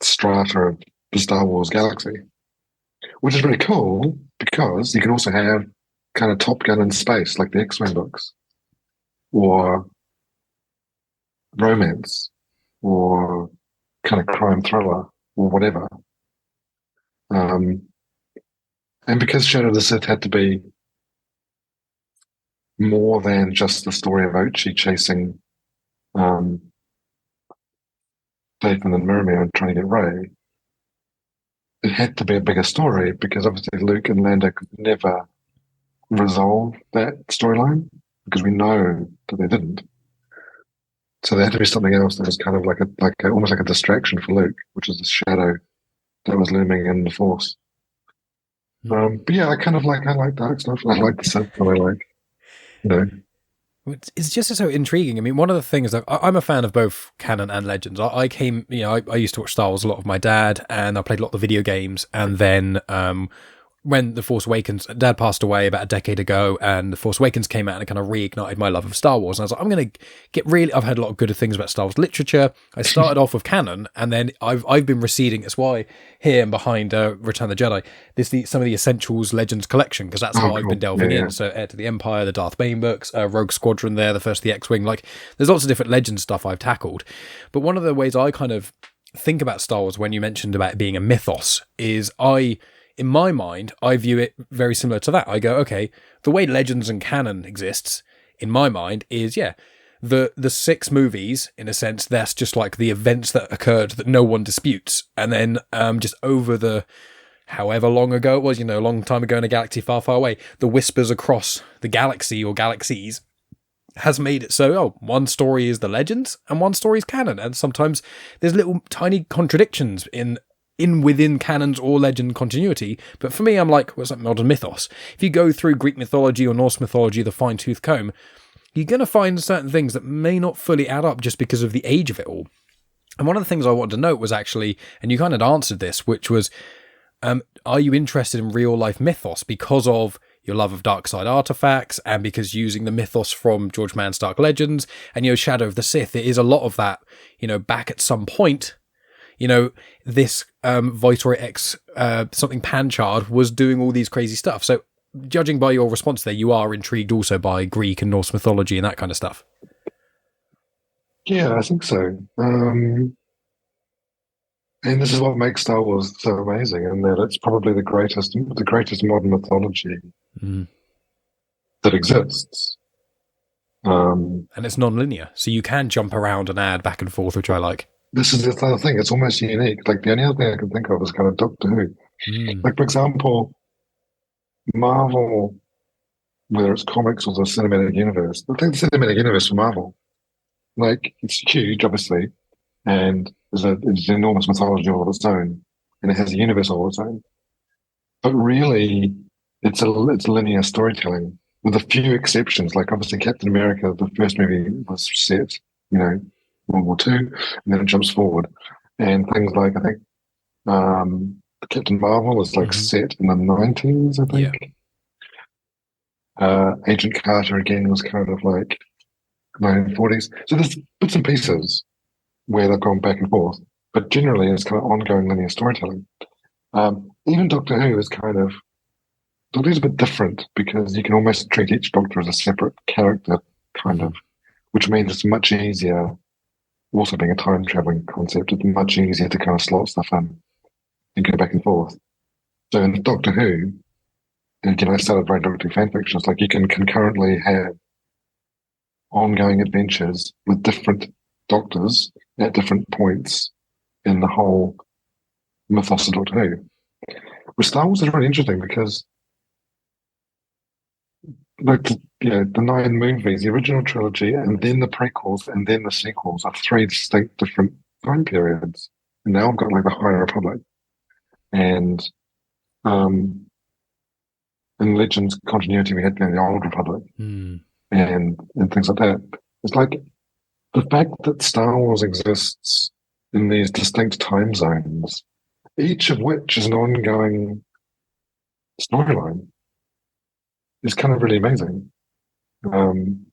strata of the Star Wars galaxy, which is really cool because you can also have kind of Top Gun in space, like the X-Wing books, or romance, or kind of crime thriller, or whatever. And because Shadow of the Sith had to be more than just the story of Ochi chasing um, Dathan and Miriam trying to get Rey, it had to be a bigger story because obviously Luke and Lando could never resolve that storyline because we know that they didn't. So there had to be something else that was kind of almost like a distraction for Luke, which is the shadow that was looming in the Force. But yeah, I like dark stuff. I like the Sith, and I like, you know. It's just so intriguing. I mean, one of the things that I'm a fan of both canon and legends. I came, I used to watch Star Wars a lot with my dad, and I played a lot of the video games. And then when The Force Awakens, Dad passed away about a decade ago, and The Force Awakens came out and it kind of reignited my love of Star Wars. And I was like, I'm going to I've heard a lot of good things about Star Wars literature. I started off with canon, and then I've been receding. That's why here and behind Return of the Jedi, there's some of the Essentials Legends collection, because that's how I've been delving in. So Heir to the Empire, the Darth Bane books, Rogue Squadron there, the first of the X-Wing. Like, there's lots of different legend stuff I've tackled. But one of the ways I kind of think about Star Wars when you mentioned about it being a mythos is in my mind, I view it very similar to that. I go, okay, the way legends and canon exists, in my mind, is, the 6 movies, in a sense, that's just like the events that occurred that no one disputes. And then just over the however long ago it was, a long time ago in a galaxy far, far away, the whispers across the galaxy or galaxies has made it so, one story is the legends and one story is canon. And sometimes there's little tiny contradictions in within canons or legend continuity. But for me, I'm like, what's that modern mythos? If you go through Greek mythology or Norse mythology, the fine-tooth comb, you're going to find certain things that may not fully add up just because of the age of it all. And one of the things I wanted to note was actually, and you kind of answered this, which was, are you interested in real-life mythos because of your love of dark side artifacts and because using the mythos from George Mann's Dark Legends and, Shadow of the Sith, it is a lot of that, back at some point, this Viceroy X something Panchard was doing all these crazy stuff. So judging by your response there, you are intrigued also by Greek and Norse mythology and that kind of stuff. Yeah, I think so. And this is what makes Star Wars so amazing, in that it's probably the greatest modern mythology that exists. And it's non-linear, so you can jump around and add back and forth, which I like. This is the other thing; it's almost unique. Like the only other thing I can think of is kind of Doctor Who. Like, for example, Marvel, whether it's comics or the cinematic universe. I think the cinematic universe for Marvel, like, it's huge, obviously, and it's an enormous mythology all of its own, and it has a universe all of its own. But really, it's linear storytelling, with a few exceptions. Like, obviously, Captain America, the first movie was set, World War II, and then it jumps forward. And things like, I think, Captain Marvel is like set in the 90s, I think. Yeah. Agent Carter, again, was kind of like 1940s. So there's bits and pieces where they've gone back and forth, but generally it's kind of ongoing linear storytelling. Even Doctor Who is Doctor's a bit different, because you can almost treat each Doctor as a separate character, kind of, which means it's much easier, also being a time-traveling concept, it's much easier to kind of slot stuff in and go back and forth. So in Doctor Who, and again, I started writing Doctor Who fan fiction, it's like you can concurrently have ongoing adventures with different Doctors at different points in the whole mythos of Doctor Who. With Star Wars is really interesting because, like, the 9 movies, the original trilogy, and then the prequels, and then the sequels are 3 distinct different time periods. And now I've got like the High Republic, and in Legends continuity we had the Old Republic, and things like that. It's like the fact that Star Wars exists in these distinct time zones, each of which is an ongoing storyline, is kind of really amazing. And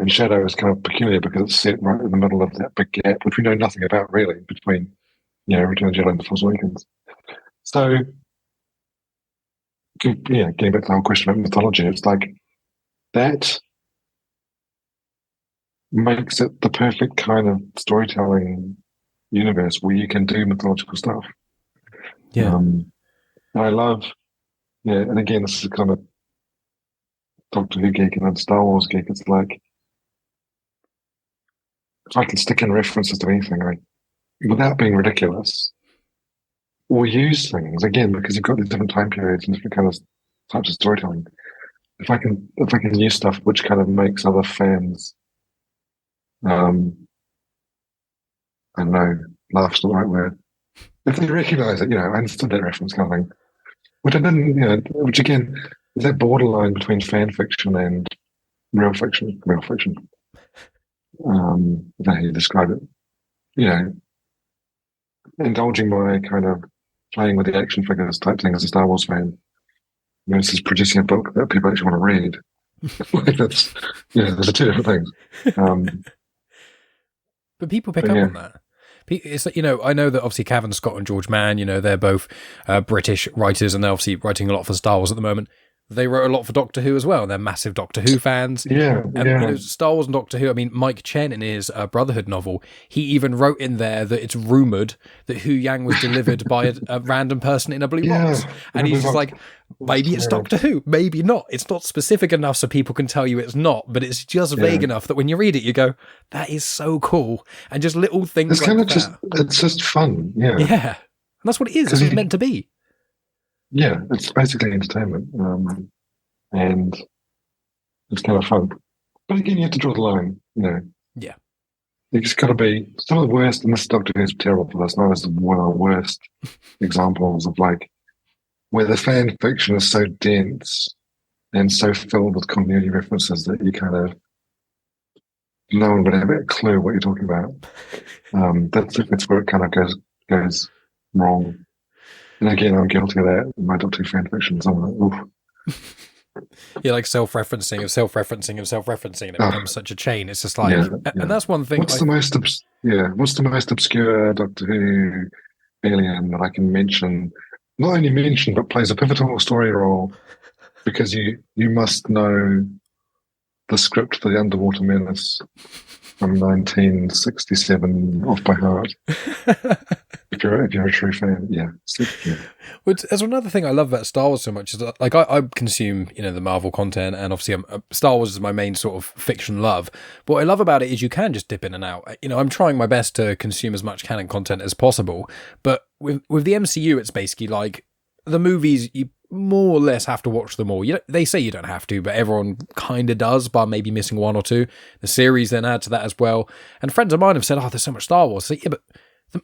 Shadow is kind of peculiar because it's set right in the middle of that big gap, which we know nothing about really, between, Return of the Jedi and The Force Awakens. So, getting back to the whole question about mythology, it's like that makes it the perfect kind of storytelling universe where you can do mythological stuff. Yeah. And I love, and again, this is kind of Doctor Who geek and then Star Wars geek. It's like, if I can stick in references to anything, without being ridiculous, or use things, again, because you've got these different time periods and different kind of types of storytelling. If I can use stuff which kind of makes other fans, I don't know, laugh's the right word. If they recognise it, I understood that reference kind of thing. Which I didn't, which again, is that borderline between fan fiction and real fiction. I don't know how you describe it. Indulging my kind of playing with the action figures type thing as a Star Wars fan versus producing a book that people actually want to read. That's, there's 2 different things. But people pick up on that. It's like, I know that obviously Cavan Scott and George Mann, they're both British writers and they're obviously writing a lot for Star Wars at the moment. they wrote a lot for Doctor Who as well. They're massive Doctor Who fans. Yeah, And, yeah. Star Wars and Doctor Who, I mean, Mike Chen in his Brotherhood novel, he even wrote in there that it's rumoured that Hu Yang was delivered by a random person in a blue box. And he's just like, maybe it's Doctor Who, maybe not. It's not specific enough so people can tell you it's not, but it's just vague enough that when you read it, you go, that is so cool. And just little things it's like kind of that. It's just fun, yeah. Yeah. And that's what it is. It's what it's meant to be. Yeah, it's basically entertainment. And it's kind of fun. But again, you have to draw the line, Yeah. It's got to be some of the worst, and this Doctor Who's terrible for this. Now is one of the worst examples of like where the fan fiction is so dense and so filled with continuity references that you kind of no one would have a clue what you're talking about. That's where it kind of goes wrong. And again, I'm guilty of that in my Doctor Who fan fiction. So I'm like, oof. Yeah, like self-referencing, and it becomes such a chain. It's just like, and that's one thing. What's the most obscure Doctor Who alien that I can mention? Not only mention, but plays a pivotal story role because you must know the script for the Underwater Menace from 1967 off by heart. If you're a true fan, yeah. Well, there's another thing I love about Star Wars so much is that, like, I consume, the Marvel content, and obviously Star Wars is my main sort of fiction love. But what I love about it is you can just dip in and out. I'm trying my best to consume as much canon content as possible. But with the MCU, it's basically like the movies, you more or less have to watch them all. They say you don't have to, but everyone kind of does, by maybe missing one or two. The series then add to that as well. And friends of mine have said, there's so much Star Wars. So, yeah, but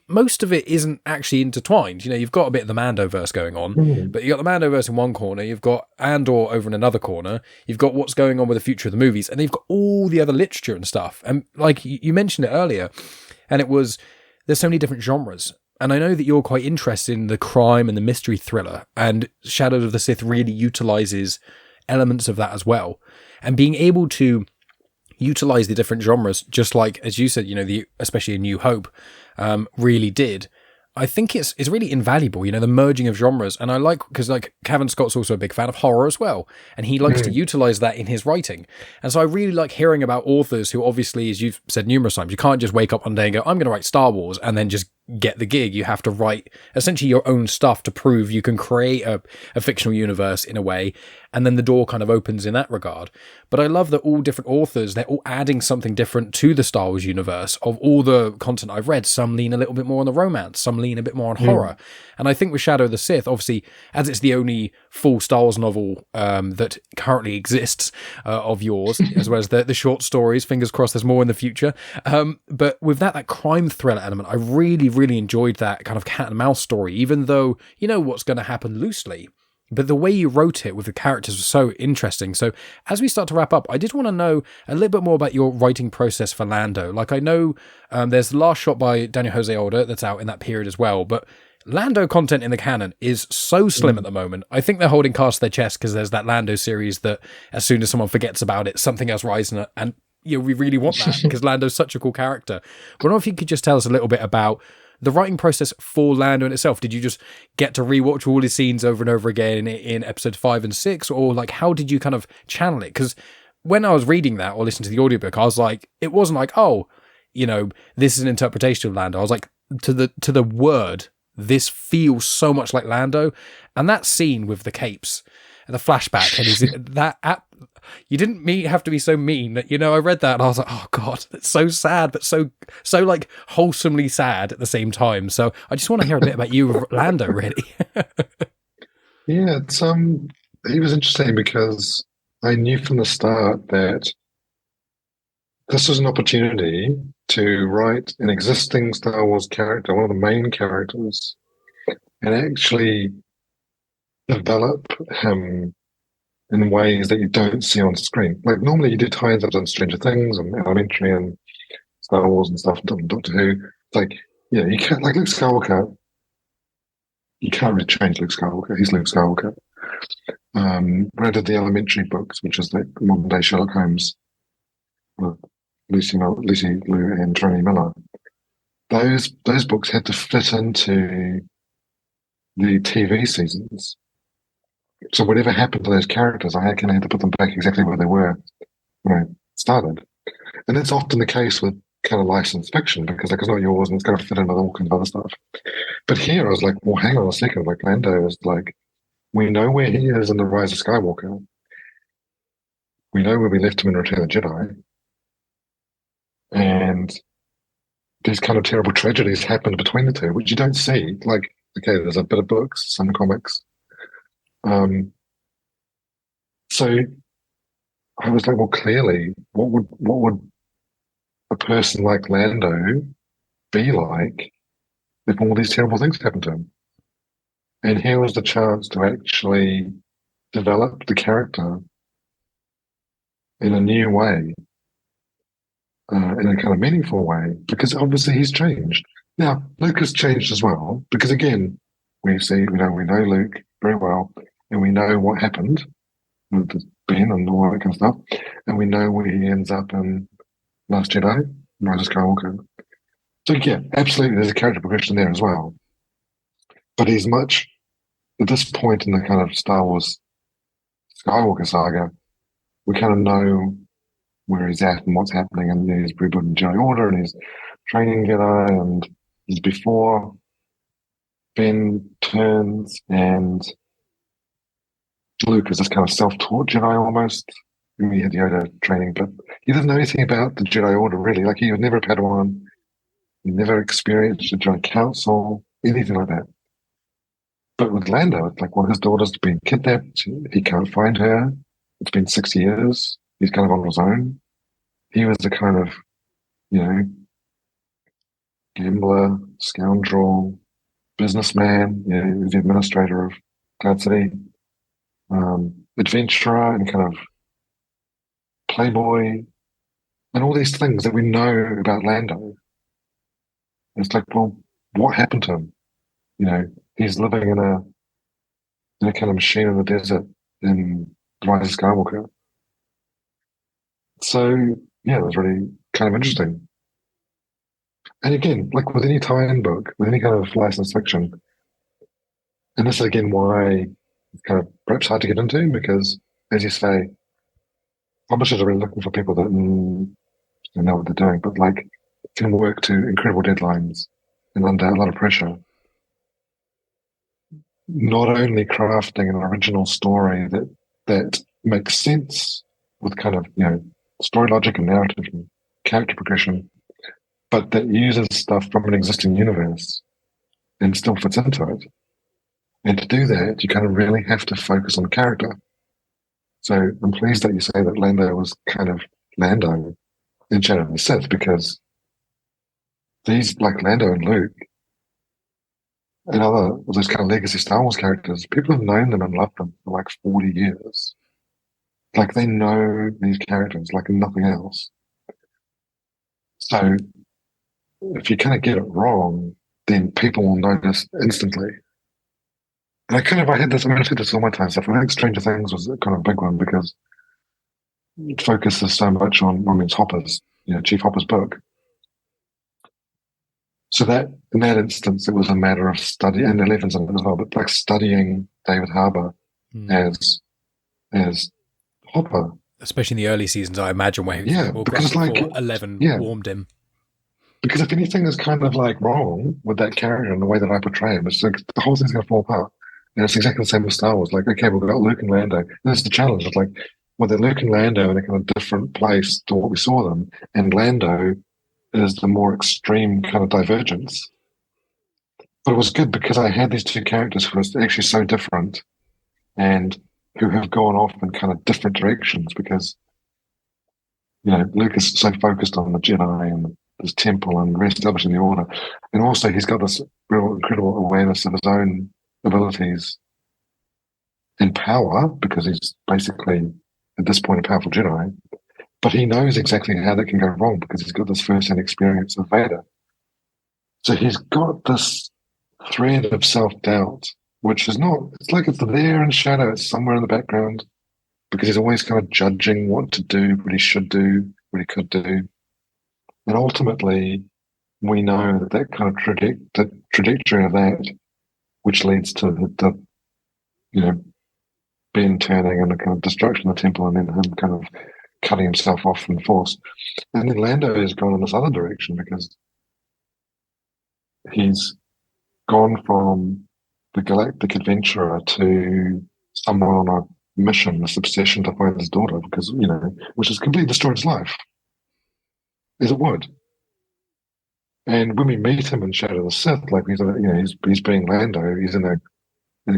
most of it isn't actually intertwined. You've got a bit of the Mandoverse going on, but you've got the Mandoverse in one corner, you've got Andor over in another corner, you've got what's going on with the future of the movies, and you've got all the other literature and stuff. And like you mentioned it earlier, and it was, there's so many different genres. And I know that you're quite interested in the crime and the mystery thriller, and Shadow of the Sith really utilizes elements of that as well. And being able to utilize the different genres, just like, as you said, especially in New Hope, really did. I think it's really invaluable, the merging of genres. And I like, because like Cavan Scott's also a big fan of horror as well, and he likes to utilize that in his writing. And so I really like hearing about authors who, obviously, as you've said numerous times, you can't just wake up one day and go, I'm going to write Star Wars, and then just get the gig. You have to write essentially your own stuff to prove you can create a fictional universe in a way, and then the door kind of opens in that regard. But I love that all different authors, they're all adding something different to the Star Wars universe. Of all the content I've read, some lean a little bit more on the romance, some lean a bit more on horror. And I think with Shadow of the Sith, obviously, as it's the only full Star Wars novel that currently exists of yours, as well as the short stories, fingers crossed there's more in the future. But with that crime thriller element, I really, really enjoyed that kind of cat and mouse story, even though you know what's going to happen loosely. But the way you wrote it with the characters was so interesting. So as we start to wrap up, I did want to know a little bit more about your writing process for Lando. Like, I know there's The Last Shot by Daniel Jose Older that's out in that period as well, but Lando content in the canon is so slim at the moment. I think they're holding cards to their chest because there's that Lando series that as soon as someone forgets about it, something else rises, and we really want that because Lando's such a cool character. But I don't know if you could just tell us a little bit about the writing process for Lando in itself. Did you just get to rewatch all his scenes over and over again in episodes 5 and 6? Or like, how did you kind of channel it? Because when I was reading that or listening to the audiobook, I was like, it wasn't like, this is an interpretation of Lando. I was like, to the word, this feels so much like Lando. And that scene with the capes and the flashback, and you didn't have to be so mean. I read that and I was like, oh God, it's so sad, but so like wholesomely sad at the same time. So I just want to hear a bit about you, Lando, really. Yeah, he was interesting because I knew from the start that this was an opportunity to write an existing Star Wars character, one of the main characters, and actually develop him in ways that you don't see on screen. Like, normally you do tie-ins. I've done Stranger Things and Elementary and Star Wars and stuff, and Doctor Who. It's like, you can't, like Luke Skywalker, you can't really change Luke Skywalker. He's Luke Skywalker. Read the Elementary books, which is like modern-day Sherlock Holmes, with Lucy Liu and Tony Miller. Those books had to fit into the TV seasons. So whatever happened to those characters, I kind of had to put them back exactly where they were when I started. And that's often the case with kind of licensed fiction because like it's not yours and it's got to fit in with all kinds of other stuff. But here I was like, well, hang on a second. Like Lando is like, we know where he is in The Rise of Skywalker. We know where we left him in Return of the Jedi. And these kind of terrible tragedies happened between the two, which you don't see. Like, okay, there's a bit of books, some comics. So I was like, well, clearly, what would a person like Lando be like if all these terrible things happened to him? And here was the chance to actually develop the character in a new way, in a kind of meaningful way, because obviously he's changed. Now, Luke has changed as well, because again, we know Luke very well, and we know what happened with Ben and all that kind of stuff, and we know where he ends up in Last Jedi, Rise of Skywalker. So yeah, absolutely, there's a character progression there as well. But he's much at this point in the kind of Star Wars Skywalker saga, we kind of know where he's at and what's happening, and he's rebuilding Jedi Order, and he's training Jedi, and he's before Ben turns, and Luke is this kind of self-taught Jedi almost. I mean, he had Yoda training, but he doesn't know anything about the Jedi Order really. Like he was never a Padawan, he never experienced the Jedi Council, anything like that. But with Lando, it's like, well, his daughter's been kidnapped. He can't find her. It's been 6 years. He's kind of on his own. He was a kind of, you know, gambler, scoundrel, businessman. You know, he was the administrator of Cloud City, adventurer, and kind of playboy, and all these things that we know about Lando. It's like, well, what happened to him? You know, he's living in a kind of machine in the desert in Rise of Skywalker. So yeah, it was really kind of interesting. And again, like with any tie-in book, with any kind of licensed fiction, and this is again why it's kind of perhaps hard to get into because, as you say, publishers are really looking for people that know what they're doing, but like can work to incredible deadlines and under a lot of pressure. Not only crafting an original story that makes sense with kind of story logic and narrative and character progression, but that uses stuff from an existing universe and still fits into it. And to do that, you kind of really have to focus on character. So I'm pleased that you say that Lando was kind of Lando in Shadow of the Sith because these, like Lando and Luke and other of those kind of legacy Star Wars characters, people have known them and loved them for like 40 years. Like they know these characters like nothing else. So if you kind of get it wrong, then people will notice instantly. And I had this, I've had this all my time stuff. I think Stranger Things was kind of a big one because it focuses so much on, it's Hopper's, Chief Hopper's book. So that, in that instance, it was a matter of study, and Eleven's in it as well, but like studying David Harbour as Hopper. Especially in the early seasons, I imagine, where he was a little because gruff like, before 11 warmed him. Because if anything is kind of like wrong with that character and the way that I portray him, it's like the whole thing's going to fall apart. And it's exactly the same with Star Wars. Like, okay, we've got Luke and Lando. And that's the challenge. It's like, well, they're Luke and Lando in a kind of different place to what we saw them. And Lando is the more extreme kind of divergence. But it was good because I had these two characters who are actually so different and who have gone off in kind of different directions because, Luke is so focused on the Jedi and his temple and reestablishing the order. And also he's got this real incredible awareness of his own abilities and power because he's basically at this point a powerful Jedi. But he knows exactly how that can go wrong because he's got this first-hand experience of Vader. So he's got this thread of self-doubt, which is not, it's like it's there in shadow, it's somewhere in the background because he's always kind of judging what to do, what he should do, what he could do. And ultimately, we know that kind of trajectory of that, which leads to the Ben turning and the kind of destruction of the temple, and then him kind of cutting himself off from the Force. And then Lando has gone in this other direction because he's gone from the galactic adventurer to someone on a mission, this obsession to find his daughter, because, which has completely destroyed his life, as it would. And when we meet him in Shadow of the Sith, like he's being Lando, he's in a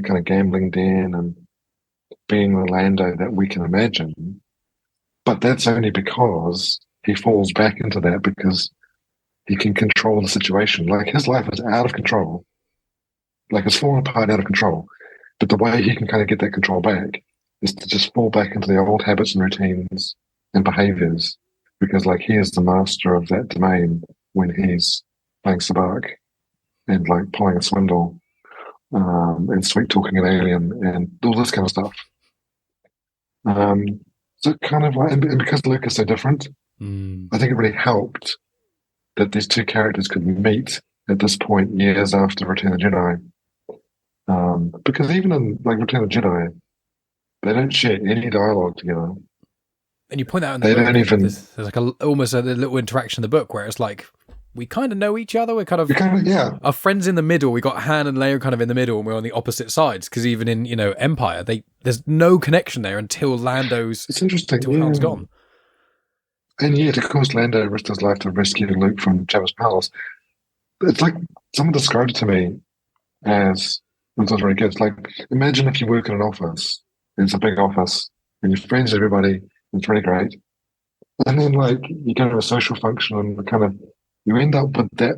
kind of gambling den and being the Lando that we can imagine. But that's only because he falls back into that because he can control the situation. Like his life is out of control. Like it's fallen apart, out of control. But the way he can kind of get that control back is to just fall back into the old habits and routines and behaviors, because like he is the master of that domain when he's playing Sabak and like pulling a swindle and sweet talking an alien and all this kind of stuff. So kind of like, and because Luke is so different, I think it really helped that these two characters could meet at this point years after Return of the Jedi. Because even in like Return of the Jedi, they don't share any dialogue together. And you point out in the book, there's like almost a little interaction in the book where it's like, we kind of know each other. We're kind of our friends in the middle. We got Han and Leia kind of in the middle, and we're on the opposite sides. Because even in Empire, there's no connection there until Lando's. It's interesting. Until Han's gone. And yet, of course, Lando risked his life to rescue Luke from Jabba's palace. It's like someone described it to me as, it was very good. It's like, imagine if you work in an office, and it's a big office, and you're friends with everybody, and it's really great. And then, like, you go to a social function and kind of, you end up with that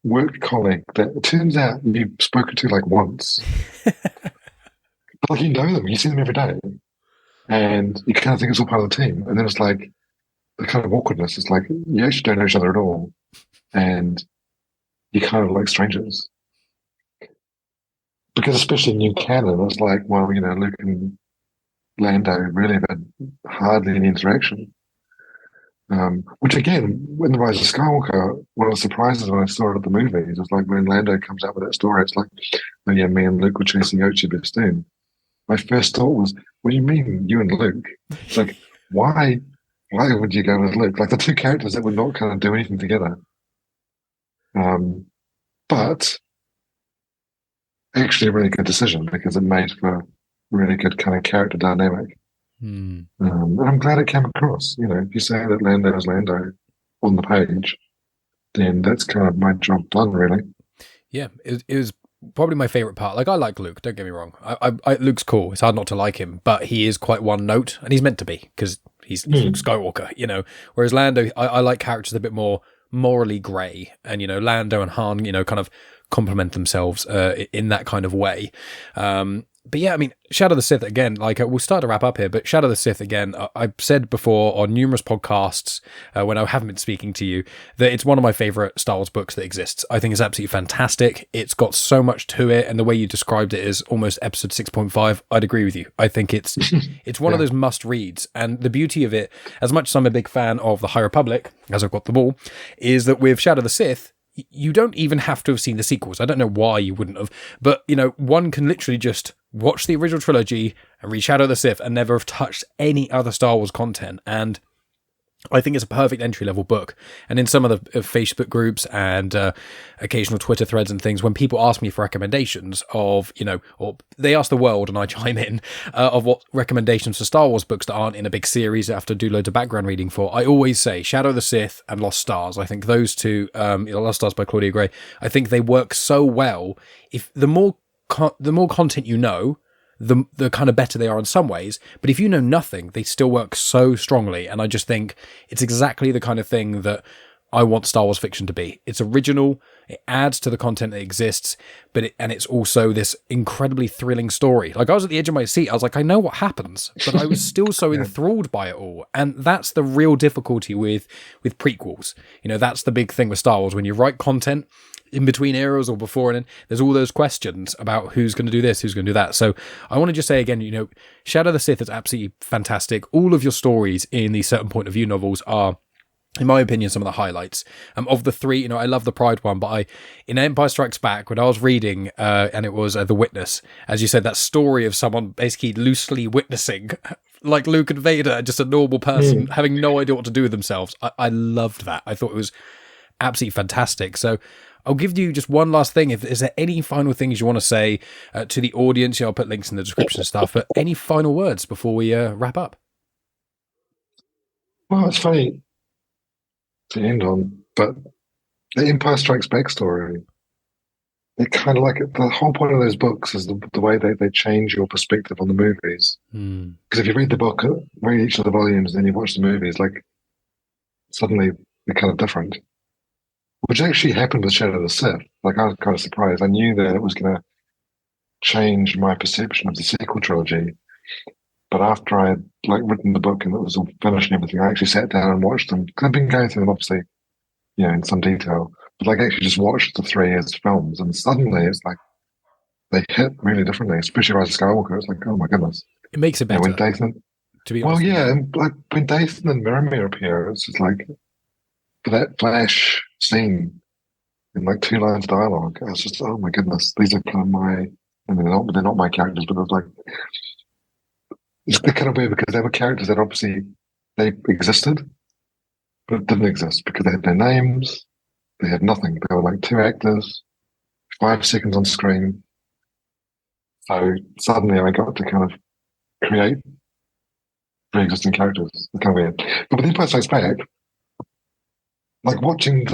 work colleague that it turns out you've spoken to like once. But like you know them, you see them every day. And you kind of think it's all part of the team. And then it's like the kind of awkwardness. It's like you actually don't know each other at all. And you're kind of like strangers. Because especially in new canon, it's like, well, Luke and Lando really have had hardly any interaction. Which again, in The Rise of Skywalker, one of the surprises when I saw it at the movies was like when Lando comes out with that story, it's like, oh yeah, me and Luke were chasing Ochi Bestoon. My first thought was, what do you mean, you and Luke? It's like, why would you go with Luke? Like the two characters that would not kind of do anything together. But actually a really good decision because it made for a really good kind of character dynamic. And I'm glad it came across. If you say that Lando is Lando on the page, then that's kind of my job done, really. Yeah, it was probably my favorite part. Like, I like Luke, don't get me wrong. Luke's cool. It's hard not to like him, but he is quite one note, and he's meant to be because he's Luke Skywalker, Whereas Lando, I like characters a bit more morally grey, and Lando and Han, kind of complement themselves in that kind of way. But yeah, I mean, Shadow of the Sith, again, like we'll start to wrap up here, but Shadow of the Sith, again, I've said before on numerous podcasts when I haven't been speaking to you, that it's one of my favourite Star Wars books that exists. I think it's absolutely fantastic. It's got so much to it, and the way you described it is almost episode 6.5. I'd agree with you. I think it's one of those must-reads, and the beauty of it, as much as I'm a big fan of the High Republic, as I've got them all, is that with Shadow of the Sith, you don't even have to have seen the sequels. I don't know why you wouldn't have, but one can literally just watch the original trilogy and read Shadow of the Sith and never have touched any other Star Wars content. And I think it's a perfect entry-level book. And in some of the Facebook groups and occasional Twitter threads and things, when people ask me for recommendations of, or they ask the world and I chime in, of what recommendations for Star Wars books that aren't in a big series that I have to do loads of background reading for, I always say Shadow of the Sith and Lost Stars. I think those two, Lost Stars by Claudia Gray, I think they work so well. If the more content the kind of better they are in some ways. But if you know nothing, they still work so strongly. And I just think it's exactly the kind of thing that I want Star Wars fiction to be. It's original. It adds to the content that exists, and it's also this incredibly thrilling story. Like, I was at the edge of my seat. I was like, I know what happens, but I was still so enthralled by it all. And that's the real difficulty with prequels. That's the big thing with Star Wars. When you write content in between eras or before, and there's all those questions about who's going to do this, who's going to do that. So I want to just say again, Shadow of the Sith is absolutely fantastic. All of your stories in these certain point of view novels are in my opinion, some of the highlights of the three. I love the Pryde one, but in Empire Strikes Back, when I was reading, and it was The Witness, as you said, that story of someone basically loosely witnessing, like Luke and Vader, just a normal person having no idea what to do with themselves. I loved that. I thought it was absolutely fantastic. So I'll give you just one last thing. Is there any final things you want to say to the audience? I'll put links in the description and stuff, but any final words before we wrap up? Well, it's funny to end on, but the Empire Strikes Back story, it kind of like the whole point of those books is the way they change your perspective on the movies. Because if you read the book, read each of the volumes, then you watch the movies, like suddenly they're kind of different. Which actually happened with Shadow of the Sith. Like, I was kind of surprised. I knew that it was going to change my perception of the sequel trilogy. But after I had written the book and it was all finished and everything, I actually sat down and watched them. I've been going through them, obviously, in some detail. But actually just watched the 3 years films, and suddenly it's like they hit really differently, especially Rise of Skywalker. It's like, oh my goodness. It makes it better. When Dathan, to be honest. Well, yeah, and when Dathan and Miramir appear, it's just like, for that flash scene in 2 lines of dialogue, it's just, oh my goodness, these are kind of they're not my characters, but it's kind of weird because they were characters that obviously they existed, but didn't exist because they had their names, they had nothing. They were 2 actors, 5 seconds on screen. So suddenly I got to kind of create pre-existing characters. It's kind of weird. But with Empire Strikes Back, watching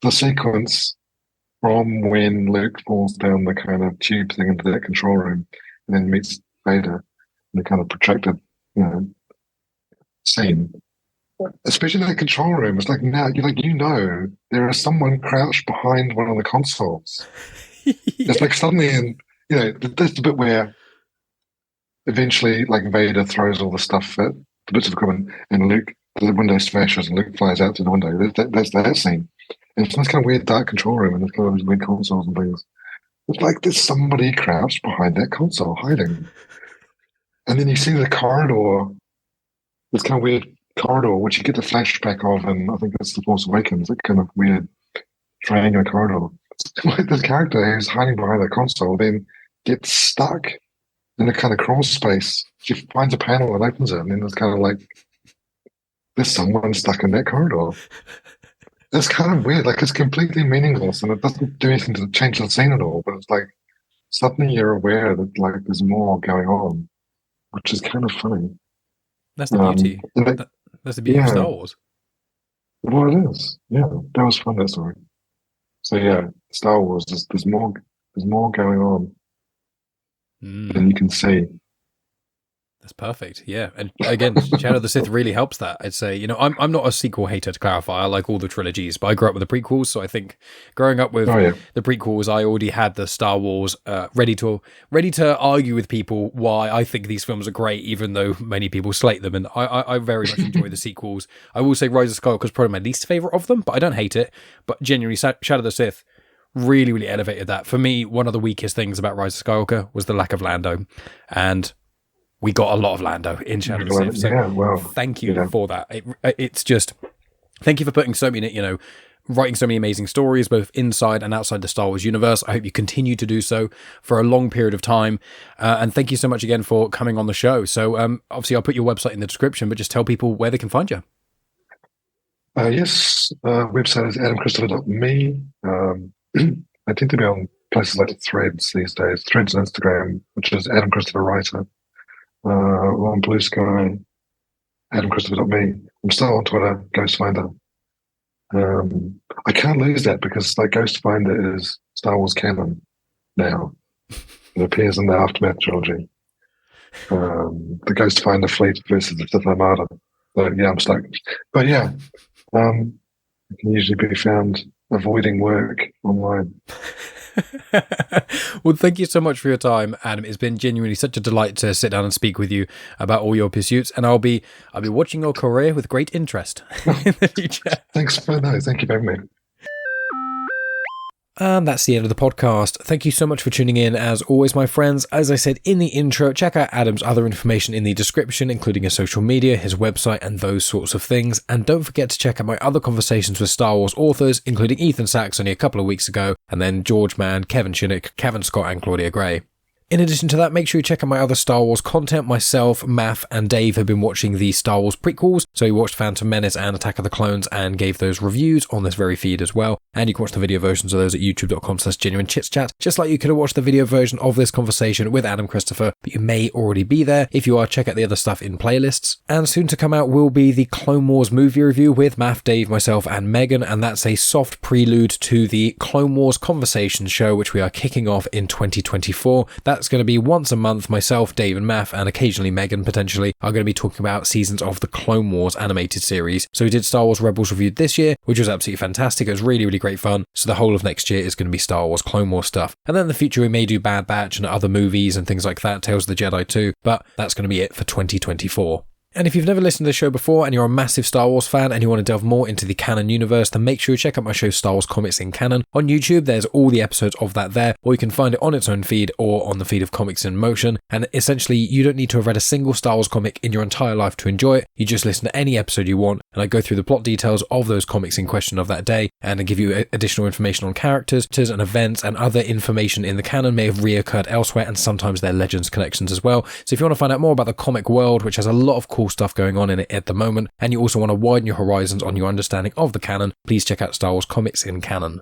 the sequence from when Luke falls down the kind of tube thing into that control room and then meets Vader in the kind of protracted, scene. Especially the control room, it's now there is someone crouched behind one of the consoles. Yeah. It's suddenly that's the bit where eventually Vader throws all the stuff at the bits of equipment and Luke, the window smashes and Luke flies out through the window. That's that scene. And it's this kind of weird dark control room and there's kind of these weird consoles and things. It's there's somebody crouched behind that console hiding. And then you see the corridor, this kind of weird corridor, which you get the flashback of, and I think that's The Force Awakens, that kind of weird triangular corridor. This character who's hiding behind the console then gets stuck in a kind of crawl space. She finds a panel and opens it, and then it's kind of there's someone stuck in that corridor. It's kind of weird. It's completely meaningless, and it doesn't do anything to change the scene at all, but it's suddenly you're aware that there's more going on, which is kind of funny. That's the beauty. That's the beauty of Star Wars. Well, it is. Yeah, that was fun, that story. So yeah, Star Wars. There's more going on than you can see. That's perfect. Yeah, and again, Shadow of the Sith really helps that. I'd say, I'm not a sequel hater, to clarify. I like all the trilogies, but I grew up with the prequels, so I think growing up with the prequels, I already had the Star Wars ready to argue with people why I think these films are great, even though many people slate them. And I very much enjoy the sequels. I will say Rise of Skywalker is probably my least favorite of them, but I don't hate it. But genuinely, Shadow of the Sith really, really elevated that. For me, one of the weakest things about Rise of Skywalker was the lack of Lando, and we got a lot of Lando in Shadow of the Sith. So thank you for that. It's just, thank you for putting so many, writing so many amazing stories, both inside and outside the Star Wars universe. I hope you continue to do so for a long period of time. And thank you so much again for coming on the show. So obviously I'll put your website in the description, but just tell people where they can find you. Yes, website is adamchristopher.me. I tend to be on places like Threads these days. Threads on Instagram, which is Adam Christopher Writer. On Blue Sky, adamchristopher.me. I'm still on Twitter, Ghostfinder. I can't lose that because Ghostfinder is Star Wars canon now. It appears in the Aftermath trilogy. The Ghostfinder fleet versus the Sith Armada. So yeah, I'm stuck. But yeah, I can usually be found avoiding work online. Well, thank you so much for your time, Adam. It's been genuinely such a delight to sit down and speak with you about all your pursuits, and I'll be watching your career with great interest in the future. Thank you for having me. And that's the end of the podcast. Thank you so much for tuning in. As always, my friends, as I said in the intro, check out Adam's other information in the description, including his social media, his website, and those sorts of things. And don't forget to check out my other conversations with Star Wars authors, including Ethan Sachs only a couple of weeks ago, and then George Mann, Kevin Shinick, Cavan Scott, and Claudia Gray. In addition to that, make sure you check out my other Star Wars content. Myself, Math, and Dave have been watching the Star Wars prequels, so we watched Phantom Menace and Attack of the Clones and gave those reviews on this very feed as well. And you can watch the video versions of those at youtube.com/genuine Chit-Chat, just like you could have watched the video version of this conversation with Adam Christopher, but you may already be there. If you are, check out the other stuff in playlists. And soon to come out will be the Clone Wars movie review with Math, Dave, myself, and Megan, and that's a soft prelude to the Clone Wars Conversation show, which we are kicking off in 2024. That's going to be once a month. Myself, Dave, and Math, and occasionally Megan potentially, are going to be talking about seasons of the Clone Wars animated series. So we did Star Wars Rebels reviewed this year, which was absolutely fantastic. It was really, really great fun. So the whole of next year is going to be Star Wars Clone Wars stuff. And then in the future we may do Bad Batch and other movies and things like that, Tales of the Jedi too, but that's going to be it for 2024. And if you've never listened to the show before and you're a massive Star Wars fan and you want to delve more into the canon universe, then make sure you check out my show Star Wars Comics in Canon. On YouTube, there's all the episodes of that there, or you can find it on its own feed or on the feed of Comics in Motion. And essentially, you don't need to have read a single Star Wars comic in your entire life to enjoy it. You just listen to any episode you want, and I go through the plot details of those comics in question of that day, and I give you additional information on characters and events, and other information in the canon may have reoccurred elsewhere, and sometimes they're Legends connections as well. So if you want to find out more about the comic world, which has a lot of cool stuff going on in it at the moment, and you also want to widen your horizons on your understanding of the canon, please check out Star Wars Comics in Canon.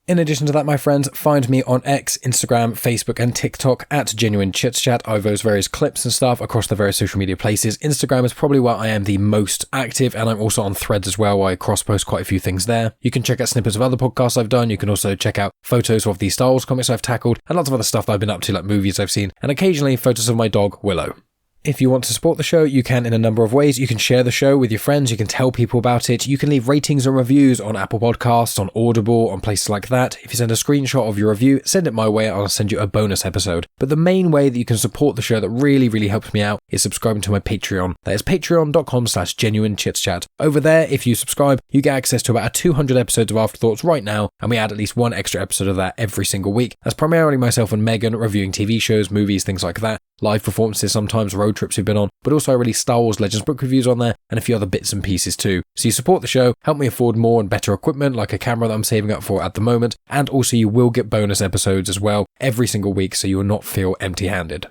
In addition to that, my friends, find me on X, Instagram, Facebook, and TikTok at Genuine Chit-Chat. I have those various clips and stuff across the various social media places. Instagram is probably where I am the most active, and I'm also on Threads as well, where I cross-post quite a few things there. You can check out snippets of other podcasts I've done. You can also check out photos of the Star Wars comics I've tackled, and lots of other stuff that I've been up to, like movies I've seen, and occasionally photos of my dog, Willow. If you want to support the show, you can in a number of ways. You can share the show with your friends. You can tell people about it. You can leave ratings and reviews on Apple Podcasts, on Audible, on places like that. If you send a screenshot of your review, send it my way. I'll send you a bonus episode. But the main way that you can support the show that really, really helps me out is subscribing to my Patreon. That is patreon.com/genuine Chit-Chat. Over there, if you subscribe, you get access to about 200 episodes of Afterthoughts right now, and we add at least one extra episode of that every single week. That's primarily myself and Megan reviewing TV shows, movies, things like that. Live performances, sometimes road trips we've been on, but also I release Star Wars Legends book reviews on there and a few other bits and pieces too. So you support the show, help me afford more and better equipment like a camera that I'm saving up for at the moment, and also you will get bonus episodes as well every single week so you will not feel empty-handed.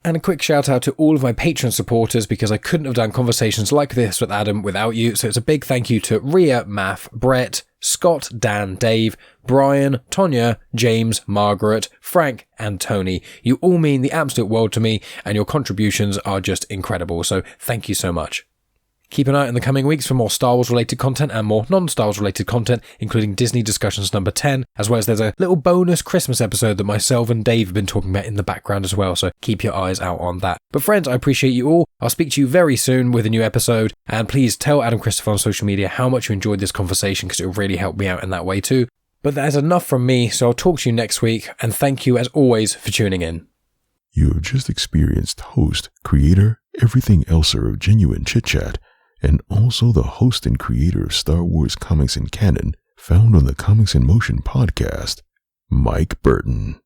And a quick shout out to all of my Patreon supporters, because I couldn't have done conversations like this with Adam without you. So it's a big thank you to Rhea, Math, Brett, Scott, Dan, Dave, Brian, Tonya, James, Margaret, Frank, and Tony. You all mean the absolute world to me, and your contributions are just incredible. So thank you so much. Keep an eye out in the coming weeks for more Star Wars related content and more non-Star Wars related content, including Disney Discussions number 10, as well as there's a little bonus Christmas episode that myself and Dave have been talking about in the background as well, so keep your eyes out on that. But friends, I appreciate you all. I'll speak to you very soon with a new episode, and please tell Adam Christopher on social media how much you enjoyed this conversation, because it will really help me out in that way too. But that is enough from me, so I'll talk to you next week, and thank you as always for tuning in. You have just experienced host, creator, everything elser of Genuine Chit-Chat, and also the host and creator of Star Wars Comics in Canon, found on the Comics in Motion podcast, Mike Burton.